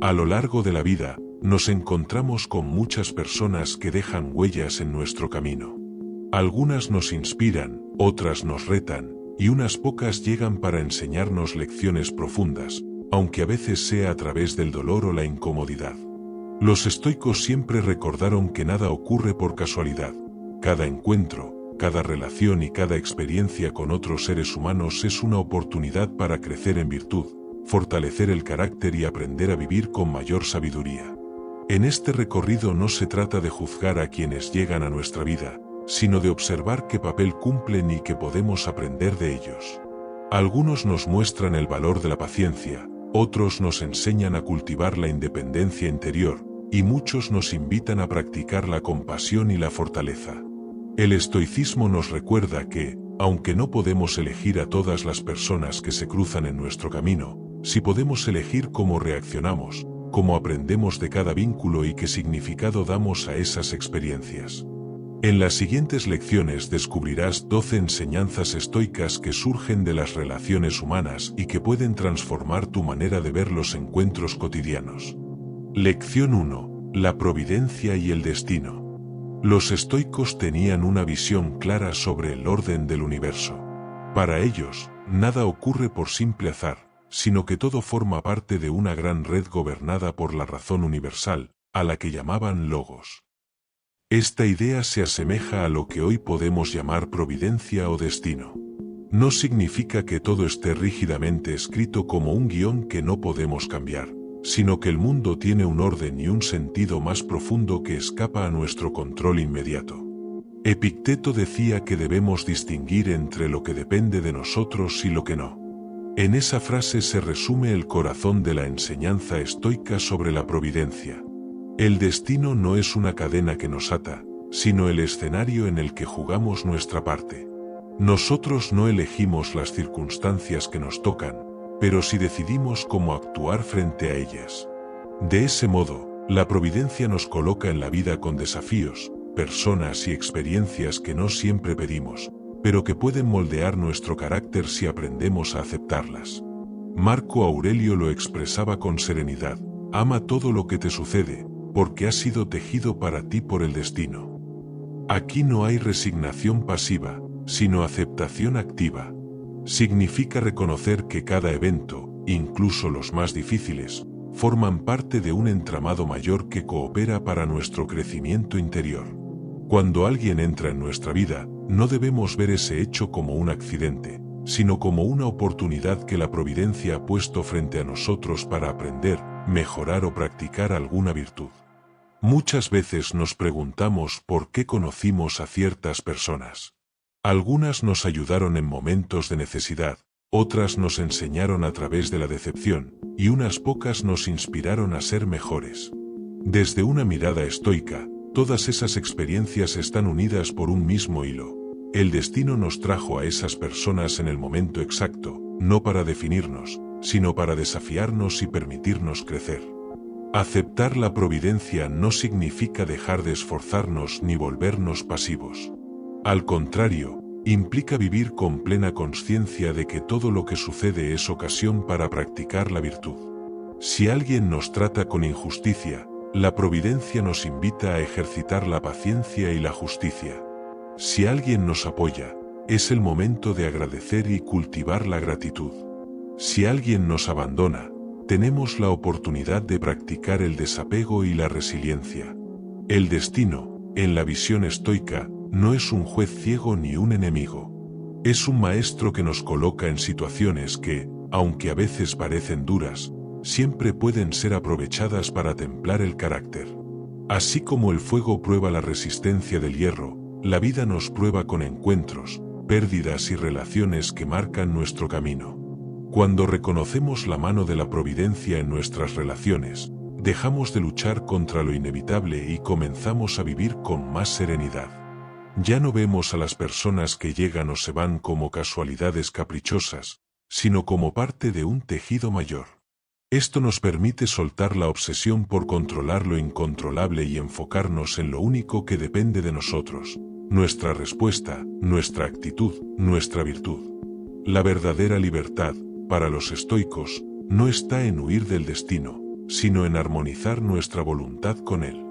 A lo largo de la vida, nos encontramos con muchas personas que dejan huellas en nuestro camino. Algunas nos inspiran, otras nos retan, y unas pocas llegan para enseñarnos lecciones profundas, aunque a veces sea a través del dolor o la incomodidad. Los estoicos siempre recordaron que nada ocurre por casualidad. Cada encuentro, cada relación y cada experiencia con otros seres humanos es una oportunidad para crecer en virtud, fortalecer el carácter y aprender a vivir con mayor sabiduría. En este recorrido no se trata de juzgar a quienes llegan a nuestra vida, sino de observar qué papel cumplen y qué podemos aprender de ellos. Algunos nos muestran el valor de la paciencia, otros nos enseñan a cultivar la independencia interior, y muchos nos invitan a practicar la compasión y la fortaleza. El estoicismo nos recuerda que, aunque no podemos elegir a todas las personas que se cruzan en nuestro camino, sí podemos elegir cómo reaccionamos, cómo aprendemos de cada vínculo y qué significado damos a esas experiencias. En las siguientes lecciones descubrirás 12 enseñanzas estoicas que surgen de las relaciones humanas y que pueden transformar tu manera de ver los encuentros cotidianos. Lección 1. La providencia y el destino. Los estoicos tenían una visión clara sobre el orden del universo. Para ellos, nada ocurre por simple azar, sino que todo forma parte de una gran red gobernada por la razón universal, a la que llamaban logos. Esta idea se asemeja a lo que hoy podemos llamar providencia o destino. No significa que todo esté rígidamente escrito como un guión que no podemos cambiar, sino que el mundo tiene un orden y un sentido más profundo que escapa a nuestro control inmediato. Epicteto decía que debemos distinguir entre lo que depende de nosotros y lo que no. En esa frase se resume el corazón de la enseñanza estoica sobre la providencia. El destino no es una cadena que nos ata, sino el escenario en el que jugamos nuestra parte. Nosotros no elegimos las circunstancias que nos tocan, pero sí decidimos cómo actuar frente a ellas. De ese modo, la providencia nos coloca en la vida con desafíos, personas y experiencias que no siempre pedimos, pero que pueden moldear nuestro carácter si aprendemos a aceptarlas. Marco Aurelio lo expresaba con serenidad: ama todo lo que te sucede, porque ha sido tejido para ti por el destino. Aquí no hay resignación pasiva, sino aceptación activa. Significa reconocer que cada evento, incluso los más difíciles, forman parte de un entramado mayor que coopera para nuestro crecimiento interior. Cuando alguien entra en nuestra vida, no debemos ver ese hecho como un accidente, sino como una oportunidad que la providencia ha puesto frente a nosotros para aprender, mejorar o practicar alguna virtud. Muchas veces nos preguntamos por qué conocimos a ciertas personas. Algunas nos ayudaron en momentos de necesidad, otras nos enseñaron a través de la decepción, y unas pocas nos inspiraron a ser mejores. Desde una mirada estoica, todas esas experiencias están unidas por un mismo hilo. El destino nos trajo a esas personas en el momento exacto, no para definirnos, sino para desafiarnos y permitirnos crecer. Aceptar la providencia no significa dejar de esforzarnos ni volvernos pasivos. Al contrario, implica vivir con plena conciencia de que todo lo que sucede es ocasión para practicar la virtud. Si alguien nos trata con injusticia, la providencia nos invita a ejercitar la paciencia y la justicia. Si alguien nos apoya, es el momento de agradecer y cultivar la gratitud. Si alguien nos abandona, tenemos la oportunidad de practicar el desapego y la resiliencia. El destino, en la visión estoica, no es un juez ciego ni un enemigo. Es un maestro que nos coloca en situaciones que, aunque a veces parecen duras, siempre pueden ser aprovechadas para templar el carácter. Así como el fuego prueba la resistencia del hierro, la vida nos prueba con encuentros, pérdidas y relaciones que marcan nuestro camino. Cuando reconocemos la mano de la providencia en nuestras relaciones, dejamos de luchar contra lo inevitable y comenzamos a vivir con más serenidad. Ya no vemos a las personas que llegan o se van como casualidades caprichosas, sino como parte de un tejido mayor. Esto nos permite soltar la obsesión por controlar lo incontrolable y enfocarnos en lo único que depende de nosotros: nuestra respuesta, nuestra actitud, nuestra virtud. La verdadera libertad, para los estoicos, no está en huir del destino, sino en armonizar nuestra voluntad con Él.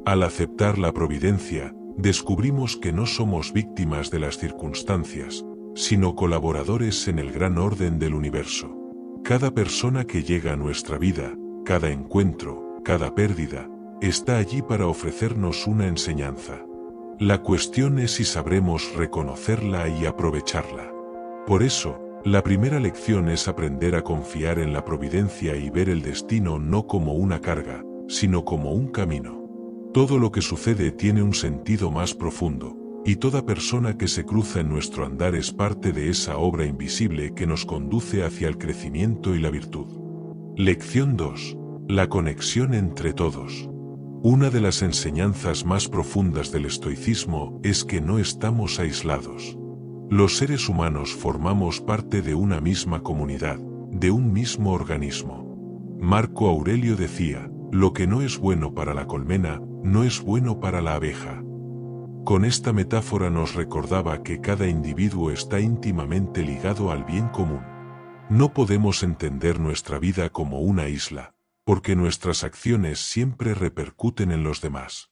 Al aceptar la providencia, descubrimos que no somos víctimas de las circunstancias, sino colaboradores en el gran orden del universo. Cada persona que llega a nuestra vida, cada encuentro, cada pérdida, está allí para ofrecernos una enseñanza. La cuestión es si sabremos reconocerla y aprovecharla. Por eso, la primera lección es aprender a confiar en la providencia y ver el destino no como una carga, sino como un camino. Todo lo que sucede tiene un sentido más profundo, y toda persona que se cruza en nuestro andar es parte de esa obra invisible que nos conduce hacia el crecimiento y la virtud. Lección 2. La conexión entre todos. Una de las enseñanzas más profundas del estoicismo es que no estamos aislados. Los seres humanos formamos parte de una misma comunidad, de un mismo organismo. Marco Aurelio decía, lo que no es bueno para la colmena, no es bueno para la abeja. Con esta metáfora nos recordaba que cada individuo está íntimamente ligado al bien común. No podemos entender nuestra vida como una isla, porque nuestras acciones siempre repercuten en los demás.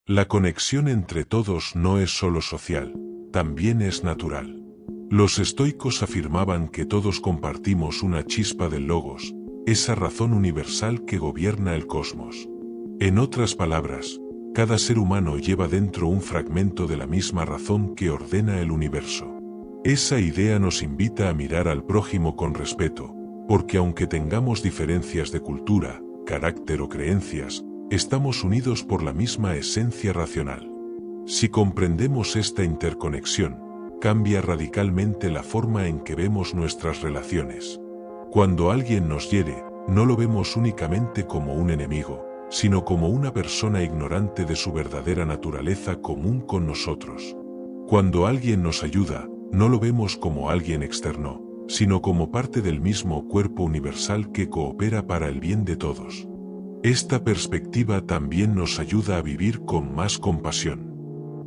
La conexión entre todos no es solo social, también es natural. Los estoicos afirmaban que todos compartimos una chispa del logos, esa razón universal que gobierna el cosmos. En otras palabras, cada ser humano lleva dentro un fragmento de la misma razón que ordena el universo. Esa idea nos invita a mirar al prójimo con respeto, porque aunque tengamos diferencias de cultura, carácter o creencias, estamos unidos por la misma esencia racional. Si comprendemos esta interconexión, cambia radicalmente la forma en que vemos nuestras relaciones. Cuando alguien nos hiere, no lo vemos únicamente como un enemigo, sino como una persona ignorante de su verdadera naturaleza común con nosotros. Cuando alguien nos ayuda, no lo vemos como alguien externo, sino como parte del mismo cuerpo universal que coopera para el bien de todos. Esta perspectiva también nos ayuda a vivir con más compasión.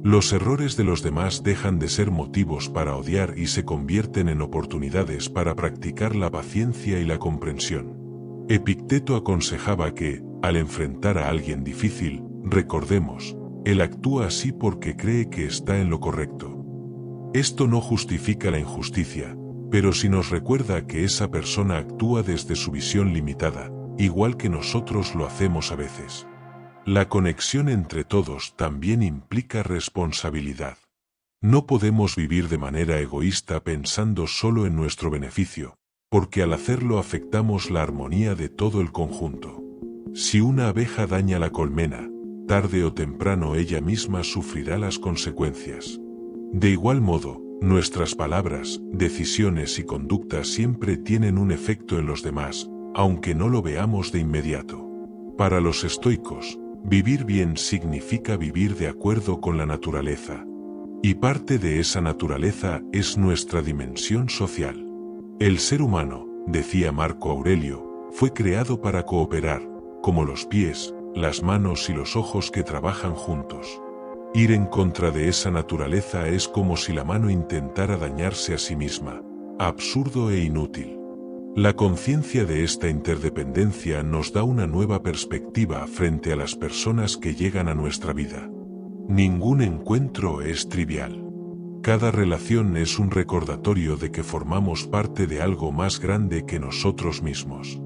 Los errores de los demás dejan de ser motivos para odiar y se convierten en oportunidades para practicar la paciencia y la comprensión. Epicteto aconsejaba que, al enfrentar a alguien difícil, recordemos, él actúa así porque cree que está en lo correcto. Esto no justifica la injusticia, pero sí nos recuerda que esa persona actúa desde su visión limitada, igual que nosotros lo hacemos a veces. La conexión entre todos también implica responsabilidad. No podemos vivir de manera egoísta pensando solo en nuestro beneficio, porque al hacerlo afectamos la armonía de todo el conjunto. Si una abeja daña la colmena, tarde o temprano ella misma sufrirá las consecuencias. De igual modo, nuestras palabras, decisiones y conductas siempre tienen un efecto en los demás, aunque no lo veamos de inmediato. Para los estoicos, vivir bien significa vivir de acuerdo con la naturaleza. Y parte de esa naturaleza es nuestra dimensión social. El ser humano, decía Marco Aurelio, fue creado para cooperar, como los pies, las manos y los ojos que trabajan juntos. Ir en contra de esa naturaleza es como si la mano intentara dañarse a sí misma, absurdo e inútil. La conciencia de esta interdependencia nos da una nueva perspectiva frente a las personas que llegan a nuestra vida. Ningún encuentro es trivial. Cada relación es un recordatorio de que formamos parte de algo más grande que nosotros mismos.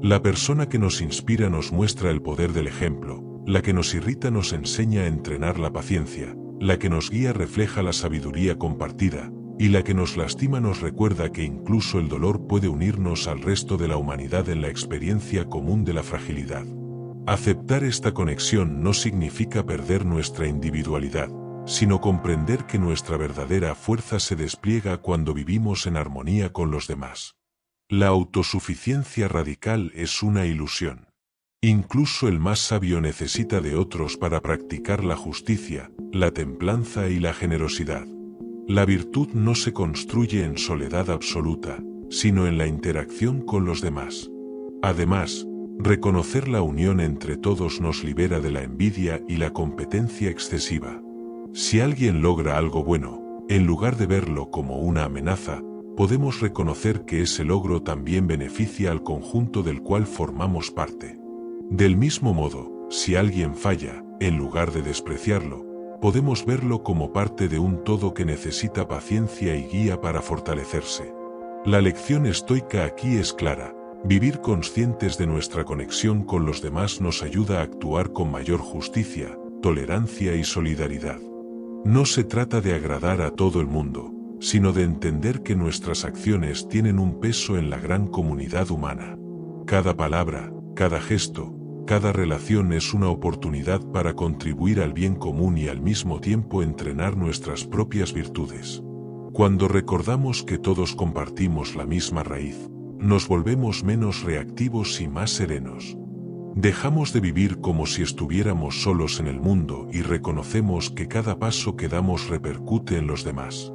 La persona que nos inspira nos muestra el poder del ejemplo, la que nos irrita nos enseña a entrenar la paciencia, la que nos guía refleja la sabiduría compartida, y la que nos lastima nos recuerda que incluso el dolor puede unirnos al resto de la humanidad en la experiencia común de la fragilidad. Aceptar esta conexión no significa perder nuestra individualidad, sino comprender que nuestra verdadera fuerza se despliega cuando vivimos en armonía con los demás. La autosuficiencia radical es una ilusión. Incluso el más sabio necesita de otros para practicar la justicia, la templanza y la generosidad. La virtud no se construye en soledad absoluta, sino en la interacción con los demás. Además, reconocer la unión entre todos nos libera de la envidia y la competencia excesiva. Si alguien logra algo bueno, en lugar de verlo como una amenaza, podemos reconocer que ese logro también beneficia al conjunto del cual formamos parte. Del mismo modo, si alguien falla, en lugar de despreciarlo, podemos verlo como parte de un todo que necesita paciencia y guía para fortalecerse. La lección estoica aquí es clara: vivir conscientes de nuestra conexión con los demás nos ayuda a actuar con mayor justicia, tolerancia y solidaridad. No se trata de agradar a todo el mundo, sino de entender que nuestras acciones tienen un peso en la gran comunidad humana. Cada palabra, cada gesto, cada relación es una oportunidad para contribuir al bien común y al mismo tiempo entrenar nuestras propias virtudes. Cuando recordamos que todos compartimos la misma raíz, nos volvemos menos reactivos y más serenos. Dejamos de vivir como si estuviéramos solos en el mundo y reconocemos que cada paso que damos repercute en los demás.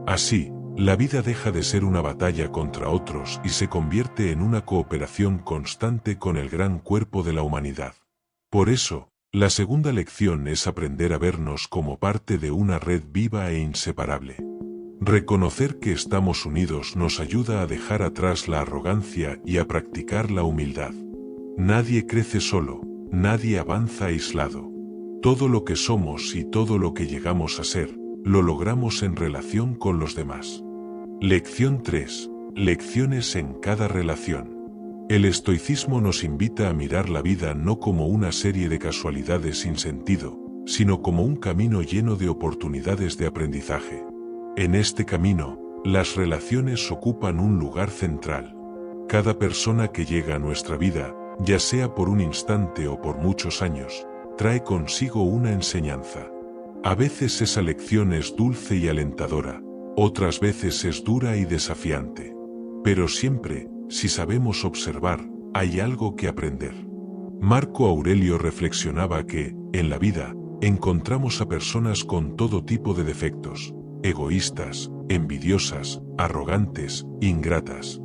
Así, la vida deja de ser una batalla contra otros y se convierte en una cooperación constante con el gran cuerpo de la humanidad. Por eso, la segunda lección es aprender a vernos como parte de una red viva e inseparable. Reconocer que estamos unidos nos ayuda a dejar atrás la arrogancia y a practicar la humildad. Nadie crece solo, nadie avanza aislado. Todo lo que somos y todo lo que llegamos a ser, lo logramos en relación con los demás. Lección 3. Lecciones en cada relación. El estoicismo nos invita a mirar la vida no como una serie de casualidades sin sentido, sino como un camino lleno de oportunidades de aprendizaje. En este camino, las relaciones ocupan un lugar central. Cada persona que llega a nuestra vida, ya sea por un instante o por muchos años, trae consigo una enseñanza. A veces esa lección es dulce y alentadora, otras veces es dura y desafiante. Pero siempre, si sabemos observar, hay algo que aprender. Marco Aurelio reflexionaba que, en la vida, encontramos a personas con todo tipo de defectos: egoístas, envidiosas, arrogantes, ingratas.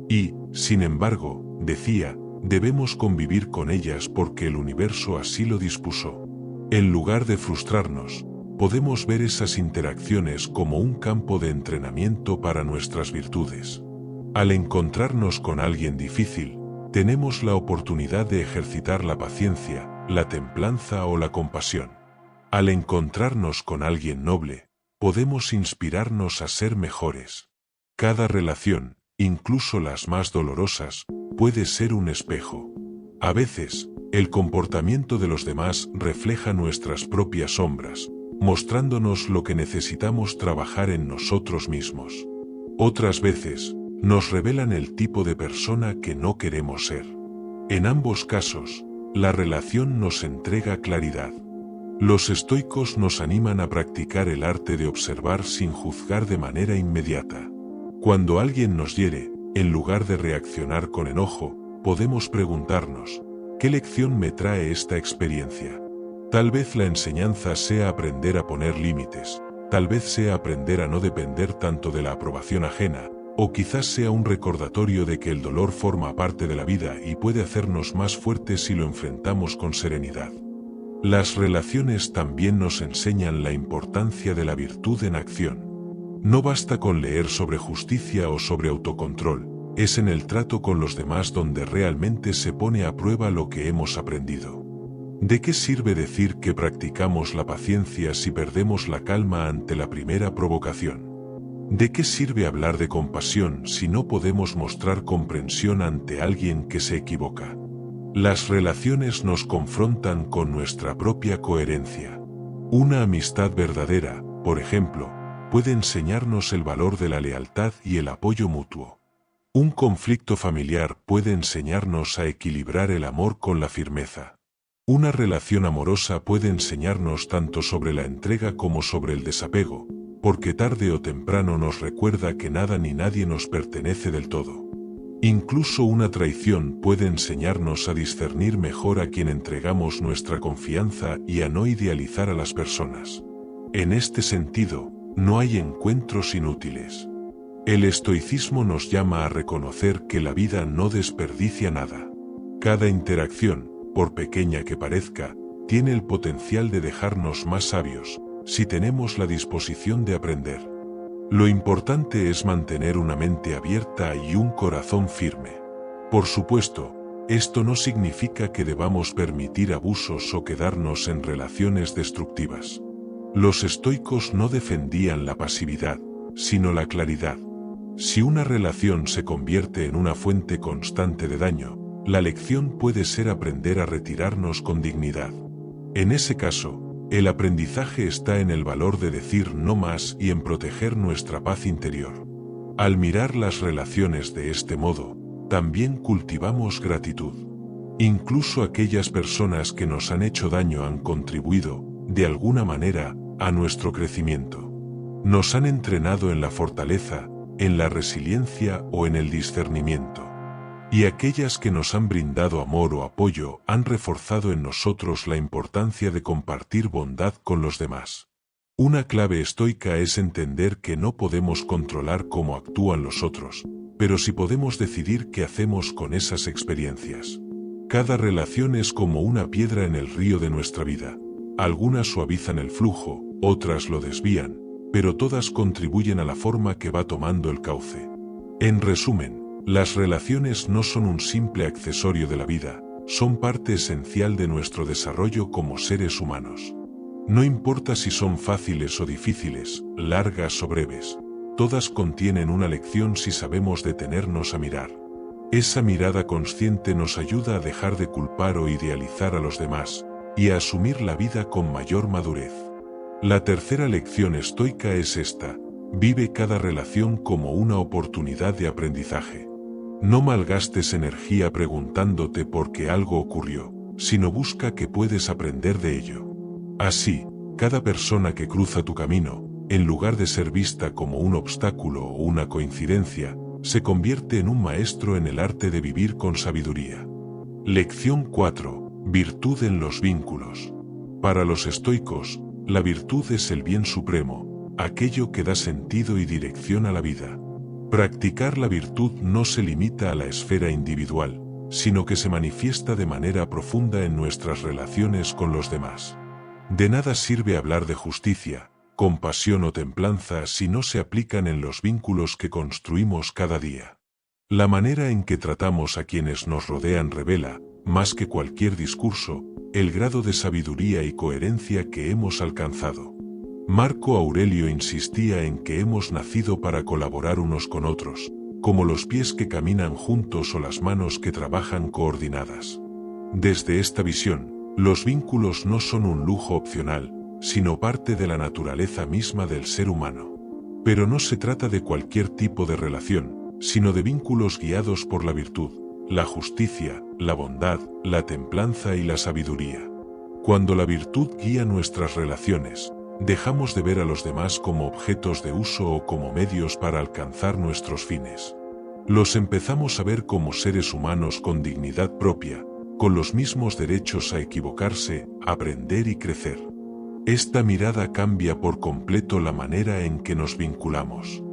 Y, sin embargo, decía, debemos convivir con ellas porque el universo así lo dispuso. En lugar de frustrarnos, podemos ver esas interacciones como un campo de entrenamiento para nuestras virtudes. Al encontrarnos con alguien difícil, tenemos la oportunidad de ejercitar la paciencia, la templanza o la compasión. Al encontrarnos con alguien noble, podemos inspirarnos a ser mejores. Cada relación, incluso las más dolorosas, puede ser un espejo. A veces, el comportamiento de los demás refleja nuestras propias sombras, mostrándonos lo que necesitamos trabajar en nosotros mismos. Otras veces, nos revelan el tipo de persona que no queremos ser. En ambos casos, la relación nos entrega claridad. Los estoicos nos animan a practicar el arte de observar sin juzgar de manera inmediata. Cuando alguien nos hiere, en lugar de reaccionar con enojo, podemos preguntarnos: ¿qué lección me trae esta experiencia? Tal vez la enseñanza sea aprender a poner límites, tal vez sea aprender a no depender tanto de la aprobación ajena, o quizás sea un recordatorio de que el dolor forma parte de la vida y puede hacernos más fuertes si lo enfrentamos con serenidad. Las relaciones también nos enseñan la importancia de la virtud en acción. No basta con leer sobre justicia o sobre autocontrol, es en el trato con los demás donde realmente se pone a prueba lo que hemos aprendido. ¿De qué sirve decir que practicamos la paciencia si perdemos la calma ante la primera provocación? ¿De qué sirve hablar de compasión si no podemos mostrar comprensión ante alguien que se equivoca? Las relaciones nos confrontan con nuestra propia coherencia. Una amistad verdadera, por ejemplo, puede enseñarnos el valor de la lealtad y el apoyo mutuo. Un conflicto familiar puede enseñarnos a equilibrar el amor con la firmeza. Una relación amorosa puede enseñarnos tanto sobre la entrega como sobre el desapego, porque tarde o temprano nos recuerda que nada ni nadie nos pertenece del todo. Incluso una traición puede enseñarnos a discernir mejor a quien entregamos nuestra confianza y a no idealizar a las personas. En este sentido, no hay encuentros inútiles. El estoicismo nos llama a reconocer que la vida no desperdicia nada. Cada interacción, por pequeña que parezca, tiene el potencial de dejarnos más sabios, si tenemos la disposición de aprender. Lo importante es mantener una mente abierta y un corazón firme. Por supuesto, Esto no significa que debamos permitir abusos o quedarnos en relaciones destructivas. Los estoicos no defendían la pasividad, sino la claridad. Si una relación se convierte en una fuente constante de daño, la lección puede ser aprender a retirarnos con dignidad. En ese caso, el aprendizaje está en el valor de decir no más y en proteger nuestra paz interior. Al mirar las relaciones de este modo, también cultivamos gratitud. Incluso aquellas personas que nos han hecho daño han contribuido, de alguna manera, a nuestro crecimiento. Nos han entrenado en la fortaleza, en la resiliencia o en el discernimiento. Y aquellas que nos han brindado amor o apoyo han reforzado en nosotros la importancia de compartir bondad con los demás. Una clave estoica es entender que no podemos controlar cómo actúan los otros, pero sí podemos decidir qué hacemos con esas experiencias. Cada relación es como una piedra en el río de nuestra vida. Algunas suavizan el flujo, otras lo desvían, pero todas contribuyen a la forma que va tomando el cauce. En resumen, las relaciones no son un simple accesorio de la vida, son parte esencial de nuestro desarrollo como seres humanos. No importa si son fáciles o difíciles, largas o breves, todas contienen una lección si sabemos detenernos a mirar. Esa mirada consciente nos ayuda a dejar de culpar o idealizar a los demás, y a asumir la vida con mayor madurez. La tercera lección estoica es esta: vive cada relación como una oportunidad de aprendizaje. No malgastes energía preguntándote por qué algo ocurrió, sino busca qué puedes aprender de ello. Así, cada persona que cruza tu camino, en lugar de ser vista como un obstáculo o una coincidencia, se convierte en un maestro en el arte de vivir con sabiduría. Lección 4. Virtud en los vínculos. Para los estoicos, la virtud es el bien supremo, aquello que da sentido y dirección a la vida. Practicar la virtud no se limita a la esfera individual, sino que se manifiesta de manera profunda en nuestras relaciones con los demás. De nada sirve hablar de justicia, compasión o templanza si no se aplican en los vínculos que construimos cada día. La manera en que tratamos a quienes nos rodean revela, más que cualquier discurso, el grado de sabiduría y coherencia que hemos alcanzado. Marco Aurelio insistía en que hemos nacido para colaborar unos con otros, como los pies que caminan juntos o las manos que trabajan coordinadas. Desde esta visión, los vínculos no son un lujo opcional, sino parte de la naturaleza misma del ser humano. Pero no se trata de cualquier tipo de relación, sino de vínculos guiados por la virtud, la justicia, la bondad, la templanza y la sabiduría. Cuando la virtud guía nuestras relaciones, dejamos de ver a los demás como objetos de uso o como medios para alcanzar nuestros fines. Los empezamos a ver como seres humanos con dignidad propia, con los mismos derechos a equivocarse, aprender y crecer. Esta mirada cambia por completo la manera en que nos vinculamos.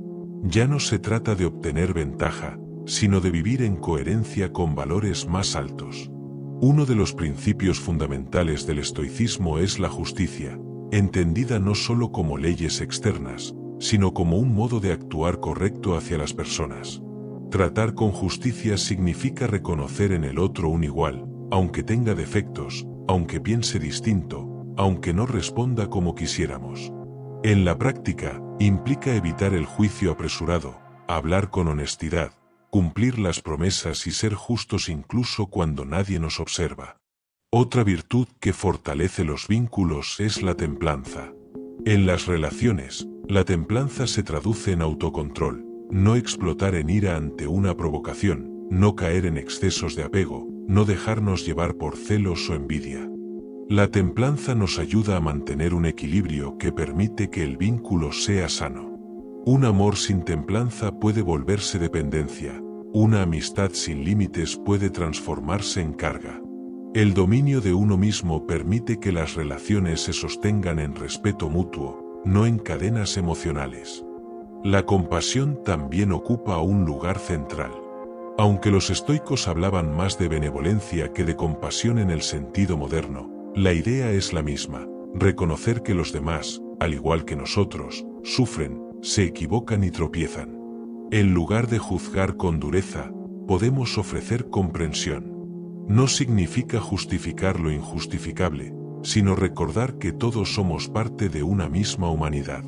Ya no se trata de obtener ventaja, sino de vivir en coherencia con valores más altos. Uno de los principios fundamentales del estoicismo es la justicia, entendida no solo como leyes externas, sino como un modo de actuar correcto hacia las personas. Tratar con justicia significa reconocer en el otro un igual, aunque tenga defectos, aunque piense distinto, aunque no responda como quisiéramos. En la práctica, implica evitar el juicio apresurado, hablar con honestidad, cumplir las promesas y ser justos incluso cuando nadie nos observa. Otra virtud que fortalece los vínculos es la templanza. En las relaciones, la templanza se traduce en autocontrol, no explotar en ira ante una provocación, no caer en excesos de apego, no dejarnos llevar por celos o envidia. La templanza nos ayuda a mantener un equilibrio que permite que el vínculo sea sano. Un amor sin templanza puede volverse dependencia, una amistad sin límites puede transformarse en carga. El dominio de uno mismo permite que las relaciones se sostengan en respeto mutuo, no en cadenas emocionales. La compasión también ocupa un lugar central. Aunque los estoicos hablaban más de benevolencia que de compasión en el sentido moderno, la idea es la misma: reconocer que los demás, al igual que nosotros, sufren, se equivocan y tropiezan. En lugar de juzgar con dureza, podemos ofrecer comprensión. No significa justificar lo injustificable, sino recordar que todos somos parte de una misma humanidad.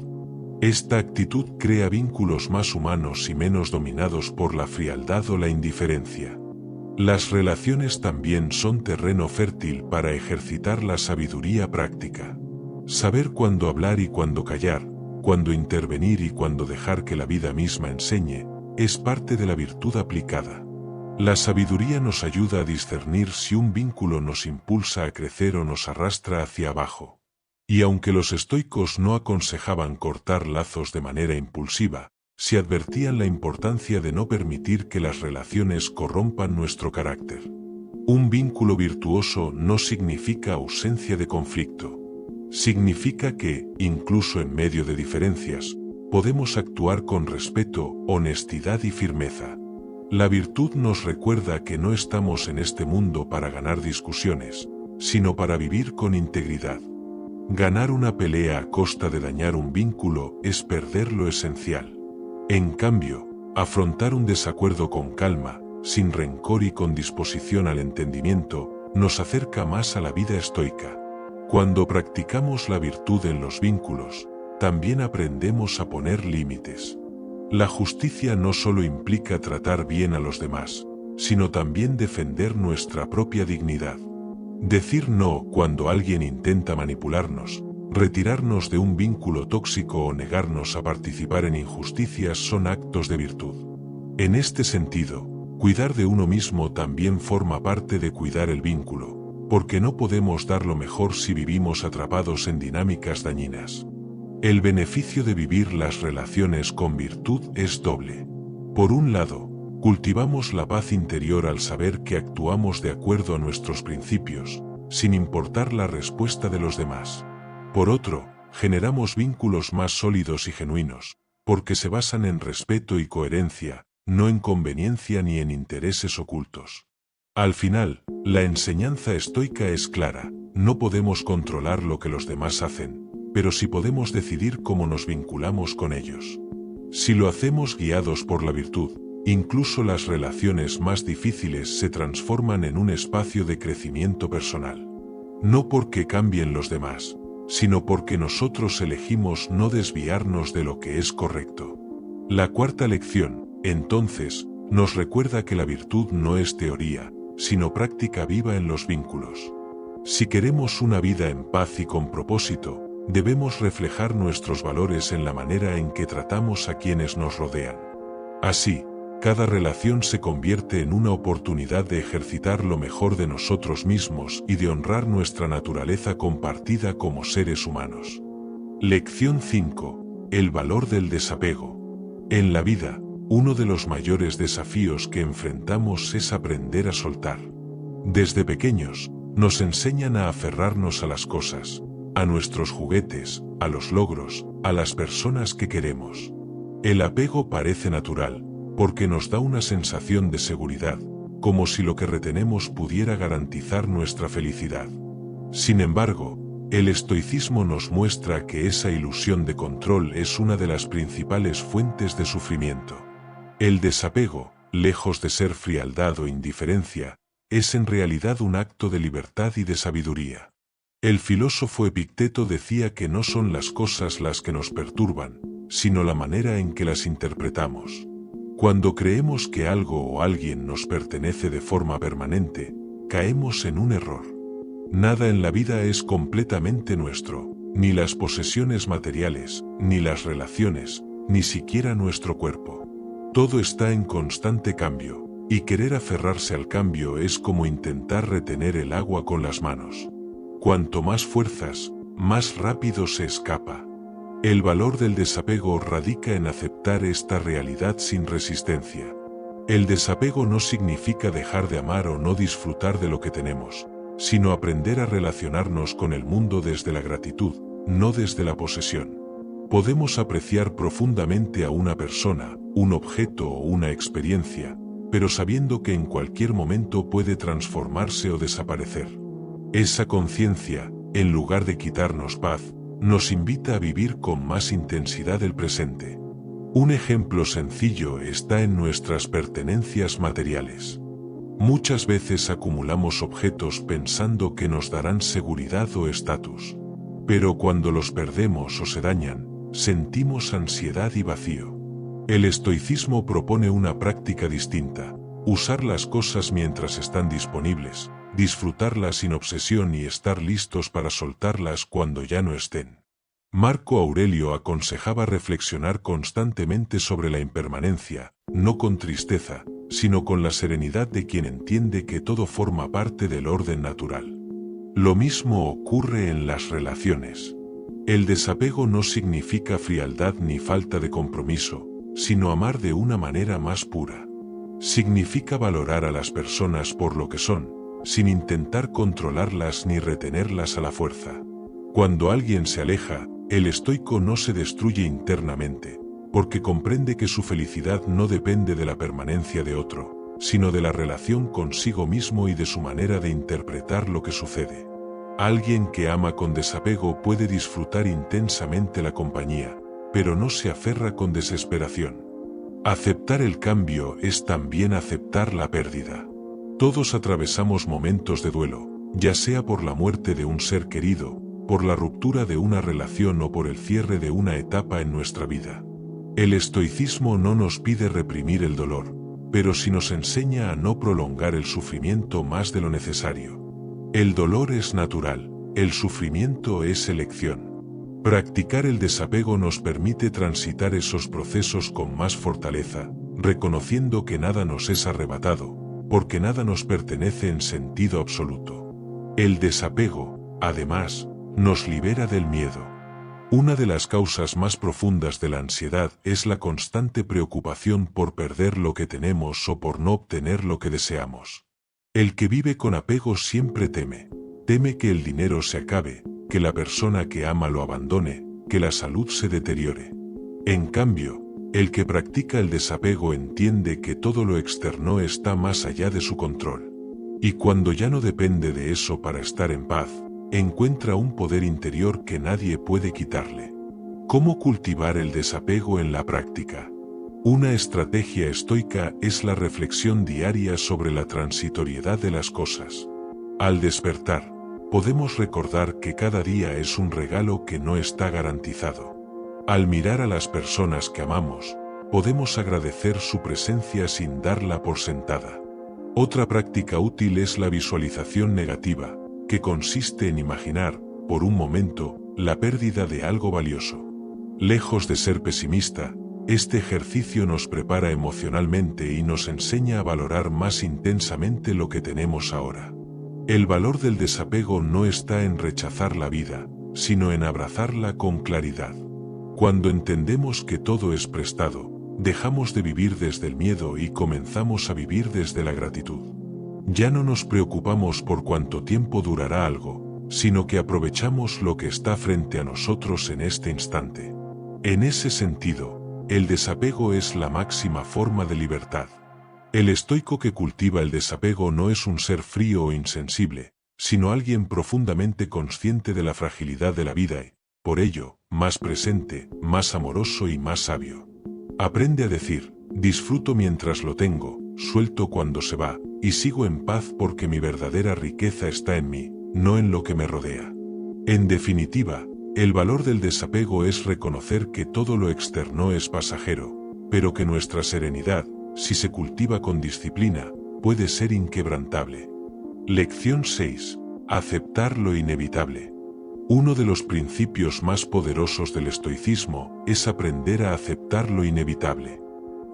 Esta actitud crea vínculos más humanos y menos dominados por la frialdad o la indiferencia. Las relaciones también son terreno fértil para ejercitar la sabiduría práctica. Saber cuándo hablar y cuándo callar, cuándo intervenir y cuándo dejar que la vida misma enseñe, es parte de la virtud aplicada. La sabiduría nos ayuda a discernir si un vínculo nos impulsa a crecer o nos arrastra hacia abajo. Y aunque los estoicos no aconsejaban cortar lazos de manera impulsiva, sí advertían la importancia de no permitir que las relaciones corrompan nuestro carácter. Un vínculo virtuoso no significa ausencia de conflicto. Significa que, incluso en medio de diferencias, podemos actuar con respeto, honestidad y firmeza. La virtud nos recuerda que no estamos en este mundo para ganar discusiones, sino para vivir con integridad. Ganar una pelea a costa de dañar un vínculo es perder lo esencial. En cambio, afrontar un desacuerdo con calma, sin rencor y con disposición al entendimiento, nos acerca más a la vida estoica. Cuando practicamos la virtud en los vínculos, también aprendemos a poner límites. La justicia no solo implica tratar bien a los demás, sino también defender nuestra propia dignidad. Decir no cuando alguien intenta manipularnos, retirarnos de un vínculo tóxico o negarnos a participar en injusticias son actos de virtud. En este sentido, cuidar de uno mismo también forma parte de cuidar el vínculo, porque no podemos dar lo mejor si vivimos atrapados en dinámicas dañinas. El beneficio de vivir las relaciones con virtud es doble. Por un lado, cultivamos la paz interior al saber que actuamos de acuerdo a nuestros principios, sin importar la respuesta de los demás. Por otro, generamos vínculos más sólidos y genuinos, porque se basan en respeto y coherencia, no en conveniencia ni en intereses ocultos. Al final, la enseñanza estoica es clara: no podemos controlar lo que los demás hacen, pero sí podemos decidir cómo nos vinculamos con ellos. Si lo hacemos guiados por la virtud, incluso las relaciones más difíciles se transforman en un espacio de crecimiento personal. No porque cambien los demás, sino porque nosotros elegimos no desviarnos de lo que es correcto. La cuarta lección, entonces, nos recuerda que la virtud no es teoría, sino práctica viva en los vínculos. Si queremos una vida en paz y con propósito, debemos reflejar nuestros valores en la manera en que tratamos a quienes nos rodean. Así, cada relación se convierte en una oportunidad de ejercitar lo mejor de nosotros mismos y de honrar nuestra naturaleza compartida como seres humanos. Lección 5. El valor del desapego. En la vida, uno de los mayores desafíos que enfrentamos es aprender a soltar. Desde pequeños, nos enseñan a aferrarnos a las cosas, a nuestros juguetes, a los logros, a las personas que queremos. El apego parece natural, porque nos da una sensación de seguridad, como si lo que retenemos pudiera garantizar nuestra felicidad. Sin embargo, el estoicismo nos muestra que esa ilusión de control es una de las principales fuentes de sufrimiento. El desapego, lejos de ser frialdad o indiferencia, es en realidad un acto de libertad y de sabiduría. El filósofo Epicteto decía que no son las cosas las que nos perturban, sino la manera en que las interpretamos. Cuando creemos que algo o alguien nos pertenece de forma permanente, caemos en un error. Nada en la vida es completamente nuestro, ni las posesiones materiales, ni las relaciones, ni siquiera nuestro cuerpo. Todo está en constante cambio, y querer aferrarse al cambio es como intentar retener el agua con las manos. Cuanto más fuerzas, más rápido se escapa. El valor del desapego radica en aceptar esta realidad sin resistencia. El desapego no significa dejar de amar o no disfrutar de lo que tenemos, sino aprender a relacionarnos con el mundo desde la gratitud, no desde la posesión. Podemos apreciar profundamente a una persona, un objeto o una experiencia, pero sabiendo que en cualquier momento puede transformarse o desaparecer. Esa conciencia, en lugar de quitarnos paz, nos invita a vivir con más intensidad el presente. Un ejemplo sencillo está en nuestras pertenencias materiales. Muchas veces acumulamos objetos pensando que nos darán seguridad o estatus. Pero cuando los perdemos o se dañan, sentimos ansiedad y vacío. El estoicismo propone una práctica distinta: usar las cosas mientras están disponibles, disfrutarlas sin obsesión y estar listos para soltarlas cuando ya no estén. Marco Aurelio aconsejaba reflexionar constantemente sobre la impermanencia, no con tristeza, sino con la serenidad de quien entiende que todo forma parte del orden natural. Lo mismo ocurre en las relaciones. El desapego no significa frialdad ni falta de compromiso, sino amar de una manera más pura. Significa valorar a las personas por lo que son, sin intentar controlarlas ni retenerlas a la fuerza. Cuando alguien se aleja, el estoico no se destruye internamente, porque comprende que su felicidad no depende de la permanencia de otro, sino de la relación consigo mismo y de su manera de interpretar lo que sucede. Alguien que ama con desapego puede disfrutar intensamente la compañía, pero no se aferra con desesperación. Aceptar el cambio es también aceptar la pérdida. Todos atravesamos momentos de duelo, ya sea por la muerte de un ser querido, por la ruptura de una relación o por el cierre de una etapa en nuestra vida. El estoicismo no nos pide reprimir el dolor, pero sí nos enseña a no prolongar el sufrimiento más de lo necesario. El dolor es natural, el sufrimiento es elección. Practicar el desapego nos permite transitar esos procesos con más fortaleza, reconociendo que nada nos es arrebatado, porque nada nos pertenece en sentido absoluto. El desapego, además, nos libera del miedo. Una de las causas más profundas de la ansiedad es la constante preocupación por perder lo que tenemos o por no obtener lo que deseamos. El que vive con apego siempre teme que el dinero se acabe, que la persona que ama lo abandone, que la salud se deteriore. En cambio, el que practica el desapego entiende que todo lo externo está más allá de su control. Y cuando ya no depende de eso para estar en paz, encuentra un poder interior que nadie puede quitarle. ¿Cómo cultivar el desapego en la práctica? Una estrategia estoica es la reflexión diaria sobre la transitoriedad de las cosas. Al despertar, podemos recordar que cada día es un regalo que no está garantizado. Al mirar a las personas que amamos, podemos agradecer su presencia sin darla por sentada. Otra práctica útil es la visualización negativa, que consiste en imaginar, por un momento, la pérdida de algo valioso. Lejos de ser pesimista, este ejercicio nos prepara emocionalmente y nos enseña a valorar más intensamente lo que tenemos ahora. El valor del desapego no está en rechazar la vida, sino en abrazarla con claridad. Cuando entendemos que todo es prestado, dejamos de vivir desde el miedo y comenzamos a vivir desde la gratitud. Ya no nos preocupamos por cuánto tiempo durará algo, sino que aprovechamos lo que está frente a nosotros en este instante. En ese sentido, el desapego es la máxima forma de libertad. El estoico que cultiva el desapego no es un ser frío o insensible, sino alguien profundamente consciente de la fragilidad de la vida y, por ello, más presente, más amoroso y más sabio. Aprende a decir: disfruto mientras lo tengo, suelto cuando se va, y sigo en paz porque mi verdadera riqueza está en mí, no en lo que me rodea. En definitiva, el valor del desapego es reconocer que todo lo externo es pasajero, pero que nuestra serenidad, si se cultiva con disciplina, puede ser inquebrantable. Lección 6. Aceptar lo inevitable. Uno de los principios más poderosos del estoicismo es aprender a aceptar lo inevitable.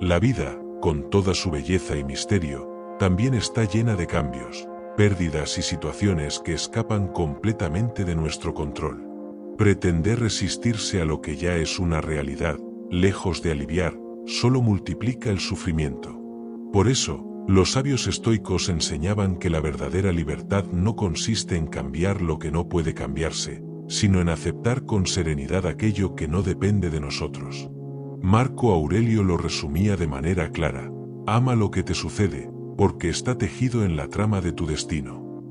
La vida, con toda su belleza y misterio, también está llena de cambios, pérdidas y situaciones que escapan completamente de nuestro control. Pretender resistirse a lo que ya es una realidad, lejos de aliviar, solo multiplica el sufrimiento. Por eso, los sabios estoicos enseñaban que la verdadera libertad no consiste en cambiar lo que no puede cambiarse, sino en aceptar con serenidad aquello que no depende de nosotros. Marco Aurelio lo resumía de manera clara: ama lo que te sucede, porque está tejido en la trama de tu destino.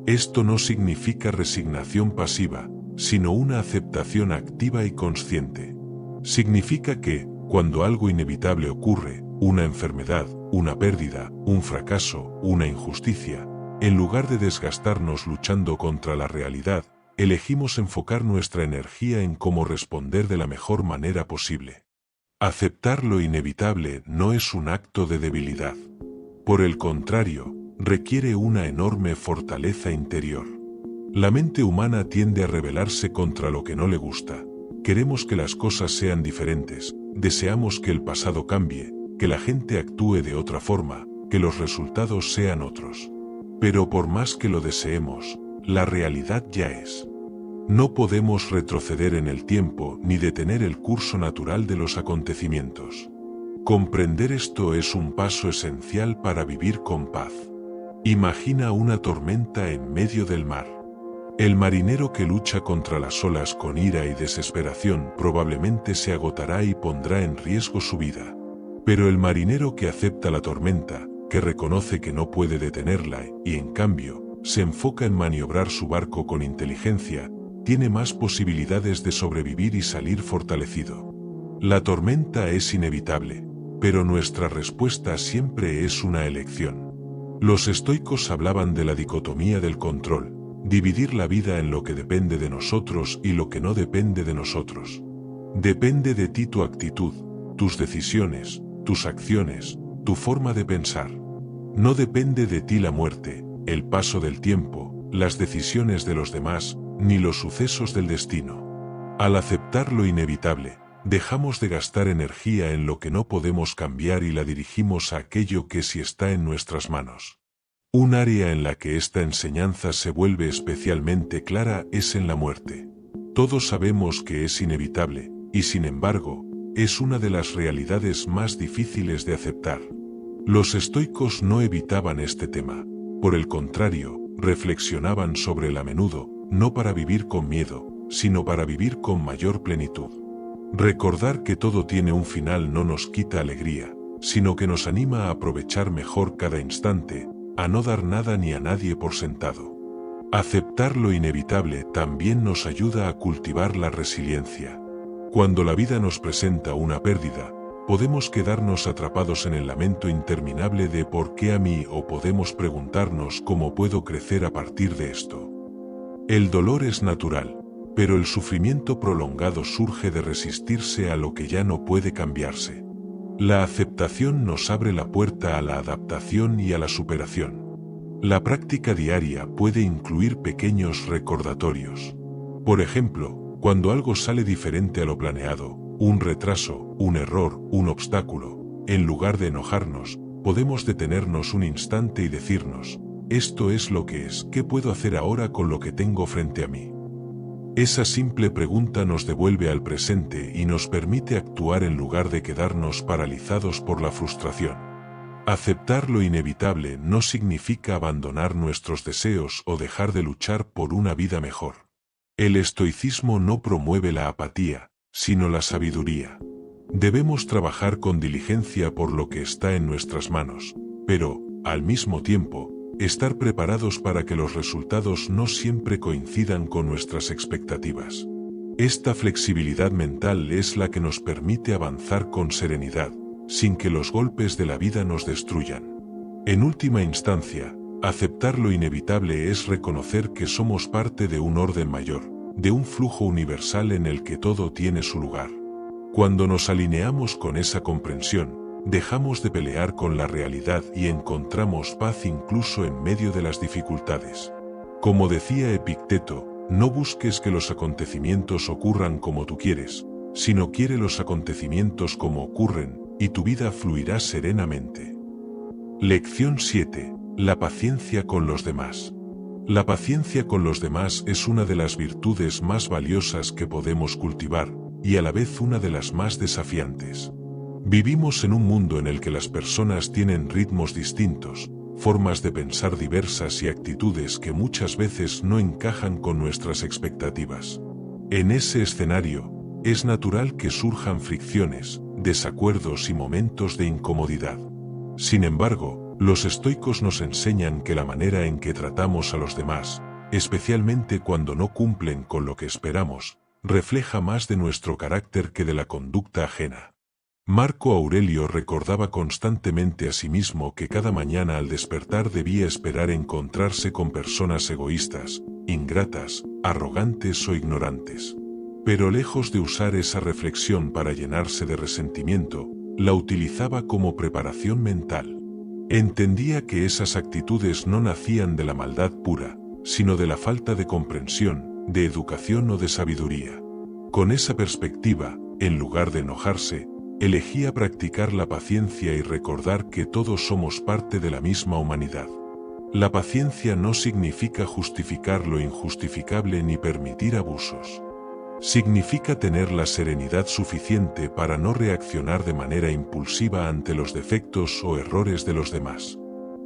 Esto no significa resignación pasiva, sino una aceptación activa y consciente. Significa que, cuando algo inevitable ocurre, una enfermedad, una pérdida, un fracaso, una injusticia. En lugar de desgastarnos luchando contra la realidad, elegimos enfocar nuestra energía en cómo responder de la mejor manera posible. Aceptar lo inevitable no es un acto de debilidad. Por el contrario, requiere una enorme fortaleza interior. La mente humana tiende a rebelarse contra lo que no le gusta. Queremos que las cosas sean diferentes, deseamos que el pasado cambie, que la gente actúe de otra forma, que los resultados sean otros. Pero por más que lo deseemos, la realidad ya es. No podemos retroceder en el tiempo ni detener el curso natural de los acontecimientos. Comprender esto es un paso esencial para vivir con paz. Imagina una tormenta en medio del mar. El marinero que lucha contra las olas con ira y desesperación probablemente se agotará y pondrá en riesgo su vida. Pero el marinero que acepta la tormenta, que reconoce que no puede detenerla y en cambio, se enfoca en maniobrar su barco con inteligencia, tiene más posibilidades de sobrevivir y salir fortalecido. La tormenta es inevitable, pero nuestra respuesta siempre es una elección. Los estoicos hablaban de la dicotomía del control, dividir la vida en lo que depende de nosotros y lo que no depende de nosotros. Depende de ti tu actitud, tus decisiones, tus acciones, tu forma de pensar. No depende de ti la muerte, el paso del tiempo, las decisiones de los demás, ni los sucesos del destino. Al aceptar lo inevitable, dejamos de gastar energía en lo que no podemos cambiar y la dirigimos a aquello que sí está en nuestras manos. Un área en la que esta enseñanza se vuelve especialmente clara es en la muerte. Todos sabemos que es inevitable, y sin embargo, es una de las realidades más difíciles de aceptar. Los estoicos no evitaban este tema. Por el contrario, reflexionaban sobre él a menudo, no para vivir con miedo, sino para vivir con mayor plenitud. Recordar que todo tiene un final no nos quita alegría, sino que nos anima a aprovechar mejor cada instante, a no dar nada ni a nadie por sentado. Aceptar lo inevitable también nos ayuda a cultivar la resiliencia. Cuando la vida nos presenta una pérdida, podemos quedarnos atrapados en el lamento interminable de ¿por qué a mí? O podemos preguntarnos ¿cómo puedo crecer a partir de esto? El dolor es natural, pero el sufrimiento prolongado surge de resistirse a lo que ya no puede cambiarse. La aceptación nos abre la puerta a la adaptación y a la superación. La práctica diaria puede incluir pequeños recordatorios. Por ejemplo, cuando algo sale diferente a lo planeado, un retraso, un error, un obstáculo, en lugar de enojarnos, podemos detenernos un instante y decirnos, esto es lo que es, ¿qué puedo hacer ahora con lo que tengo frente a mí? Esa simple pregunta nos devuelve al presente y nos permite actuar en lugar de quedarnos paralizados por la frustración. Aceptar lo inevitable no significa abandonar nuestros deseos o dejar de luchar por una vida mejor. El estoicismo no promueve la apatía, sino la sabiduría. Debemos trabajar con diligencia por lo que está en nuestras manos, pero, al mismo tiempo, estar preparados para que los resultados no siempre coincidan con nuestras expectativas. Esta flexibilidad mental es la que nos permite avanzar con serenidad, sin que los golpes de la vida nos destruyan. En última instancia, aceptar lo inevitable es reconocer que somos parte de un orden mayor, de un flujo universal en el que todo tiene su lugar. Cuando nos alineamos con esa comprensión, dejamos de pelear con la realidad y encontramos paz incluso en medio de las dificultades. Como decía Epicteto, no busques que los acontecimientos ocurran como tú quieres, sino quiere los acontecimientos como ocurren, y tu vida fluirá serenamente. Lección 7. La paciencia con los demás. La paciencia con los demás es una de las virtudes más valiosas que podemos cultivar, y a la vez una de las más desafiantes. Vivimos en un mundo en el que las personas tienen ritmos distintos, formas de pensar diversas y actitudes que muchas veces no encajan con nuestras expectativas. En ese escenario, es natural que surjan fricciones, desacuerdos y momentos de incomodidad. Sin embargo, los estoicos nos enseñan que la manera en que tratamos a los demás, especialmente cuando no cumplen con lo que esperamos, refleja más de nuestro carácter que de la conducta ajena. Marco Aurelio recordaba constantemente a sí mismo que cada mañana al despertar debía esperar encontrarse con personas egoístas, ingratas, arrogantes o ignorantes. Pero lejos de usar esa reflexión para llenarse de resentimiento, la utilizaba como preparación mental. Entendía que esas actitudes no nacían de la maldad pura, sino de la falta de comprensión, de educación o de sabiduría. Con esa perspectiva, en lugar de enojarse, elegía practicar la paciencia y recordar que todos somos parte de la misma humanidad. La paciencia no significa justificar lo injustificable ni permitir abusos. Significa tener la serenidad suficiente para no reaccionar de manera impulsiva ante los defectos o errores de los demás.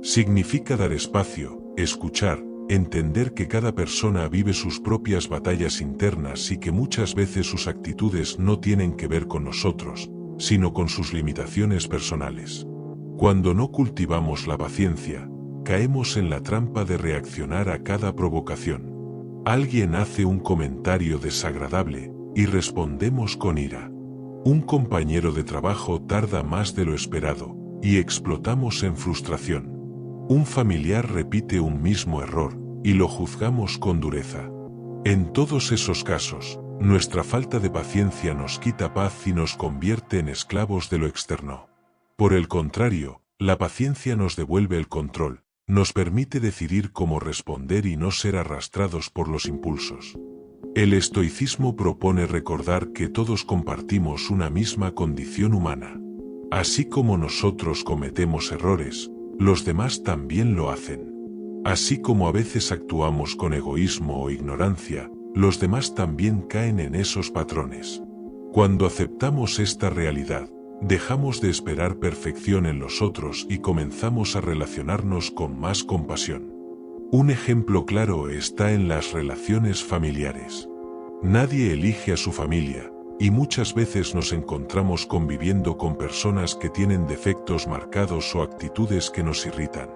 Significa dar espacio, escuchar, entender que cada persona vive sus propias batallas internas y que muchas veces sus actitudes no tienen que ver con nosotros, sino con sus limitaciones personales. Cuando no cultivamos la paciencia, caemos en la trampa de reaccionar a cada provocación. Alguien hace un comentario desagradable, y respondemos con ira. Un compañero de trabajo tarda más de lo esperado, y explotamos en frustración. Un familiar repite un mismo error, y lo juzgamos con dureza. En todos esos casos, nuestra falta de paciencia nos quita paz y nos convierte en esclavos de lo externo. Por el contrario, la paciencia nos devuelve el control, nos permite decidir cómo responder y no ser arrastrados por los impulsos. El estoicismo propone recordar que todos compartimos una misma condición humana. Así como nosotros cometemos errores, los demás también lo hacen. Así como a veces actuamos con egoísmo o ignorancia, los demás también caen en esos patrones. Cuando aceptamos esta realidad, dejamos de esperar perfección en los otros y comenzamos a relacionarnos con más compasión. Un ejemplo claro está en las relaciones familiares. Nadie elige a su familia, y muchas veces nos encontramos conviviendo con personas que tienen defectos marcados o actitudes que nos irritan.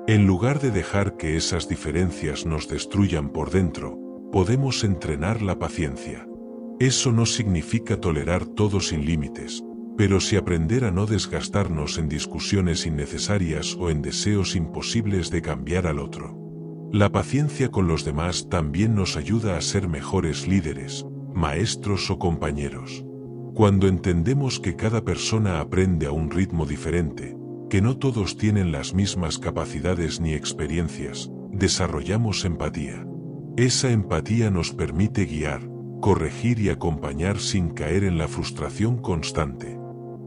En lugar de dejar que esas diferencias nos destruyan por dentro, podemos entrenar la paciencia. Eso no significa tolerar todo sin límites, pero sí aprender a no desgastarnos en discusiones innecesarias o en deseos imposibles de cambiar al otro. La paciencia con los demás también nos ayuda a ser mejores líderes, maestros o compañeros. Cuando entendemos que cada persona aprende a un ritmo diferente, que no todos tienen las mismas capacidades ni experiencias, desarrollamos empatía. Esa empatía nos permite guiar, corregir y acompañar sin caer en la frustración constante.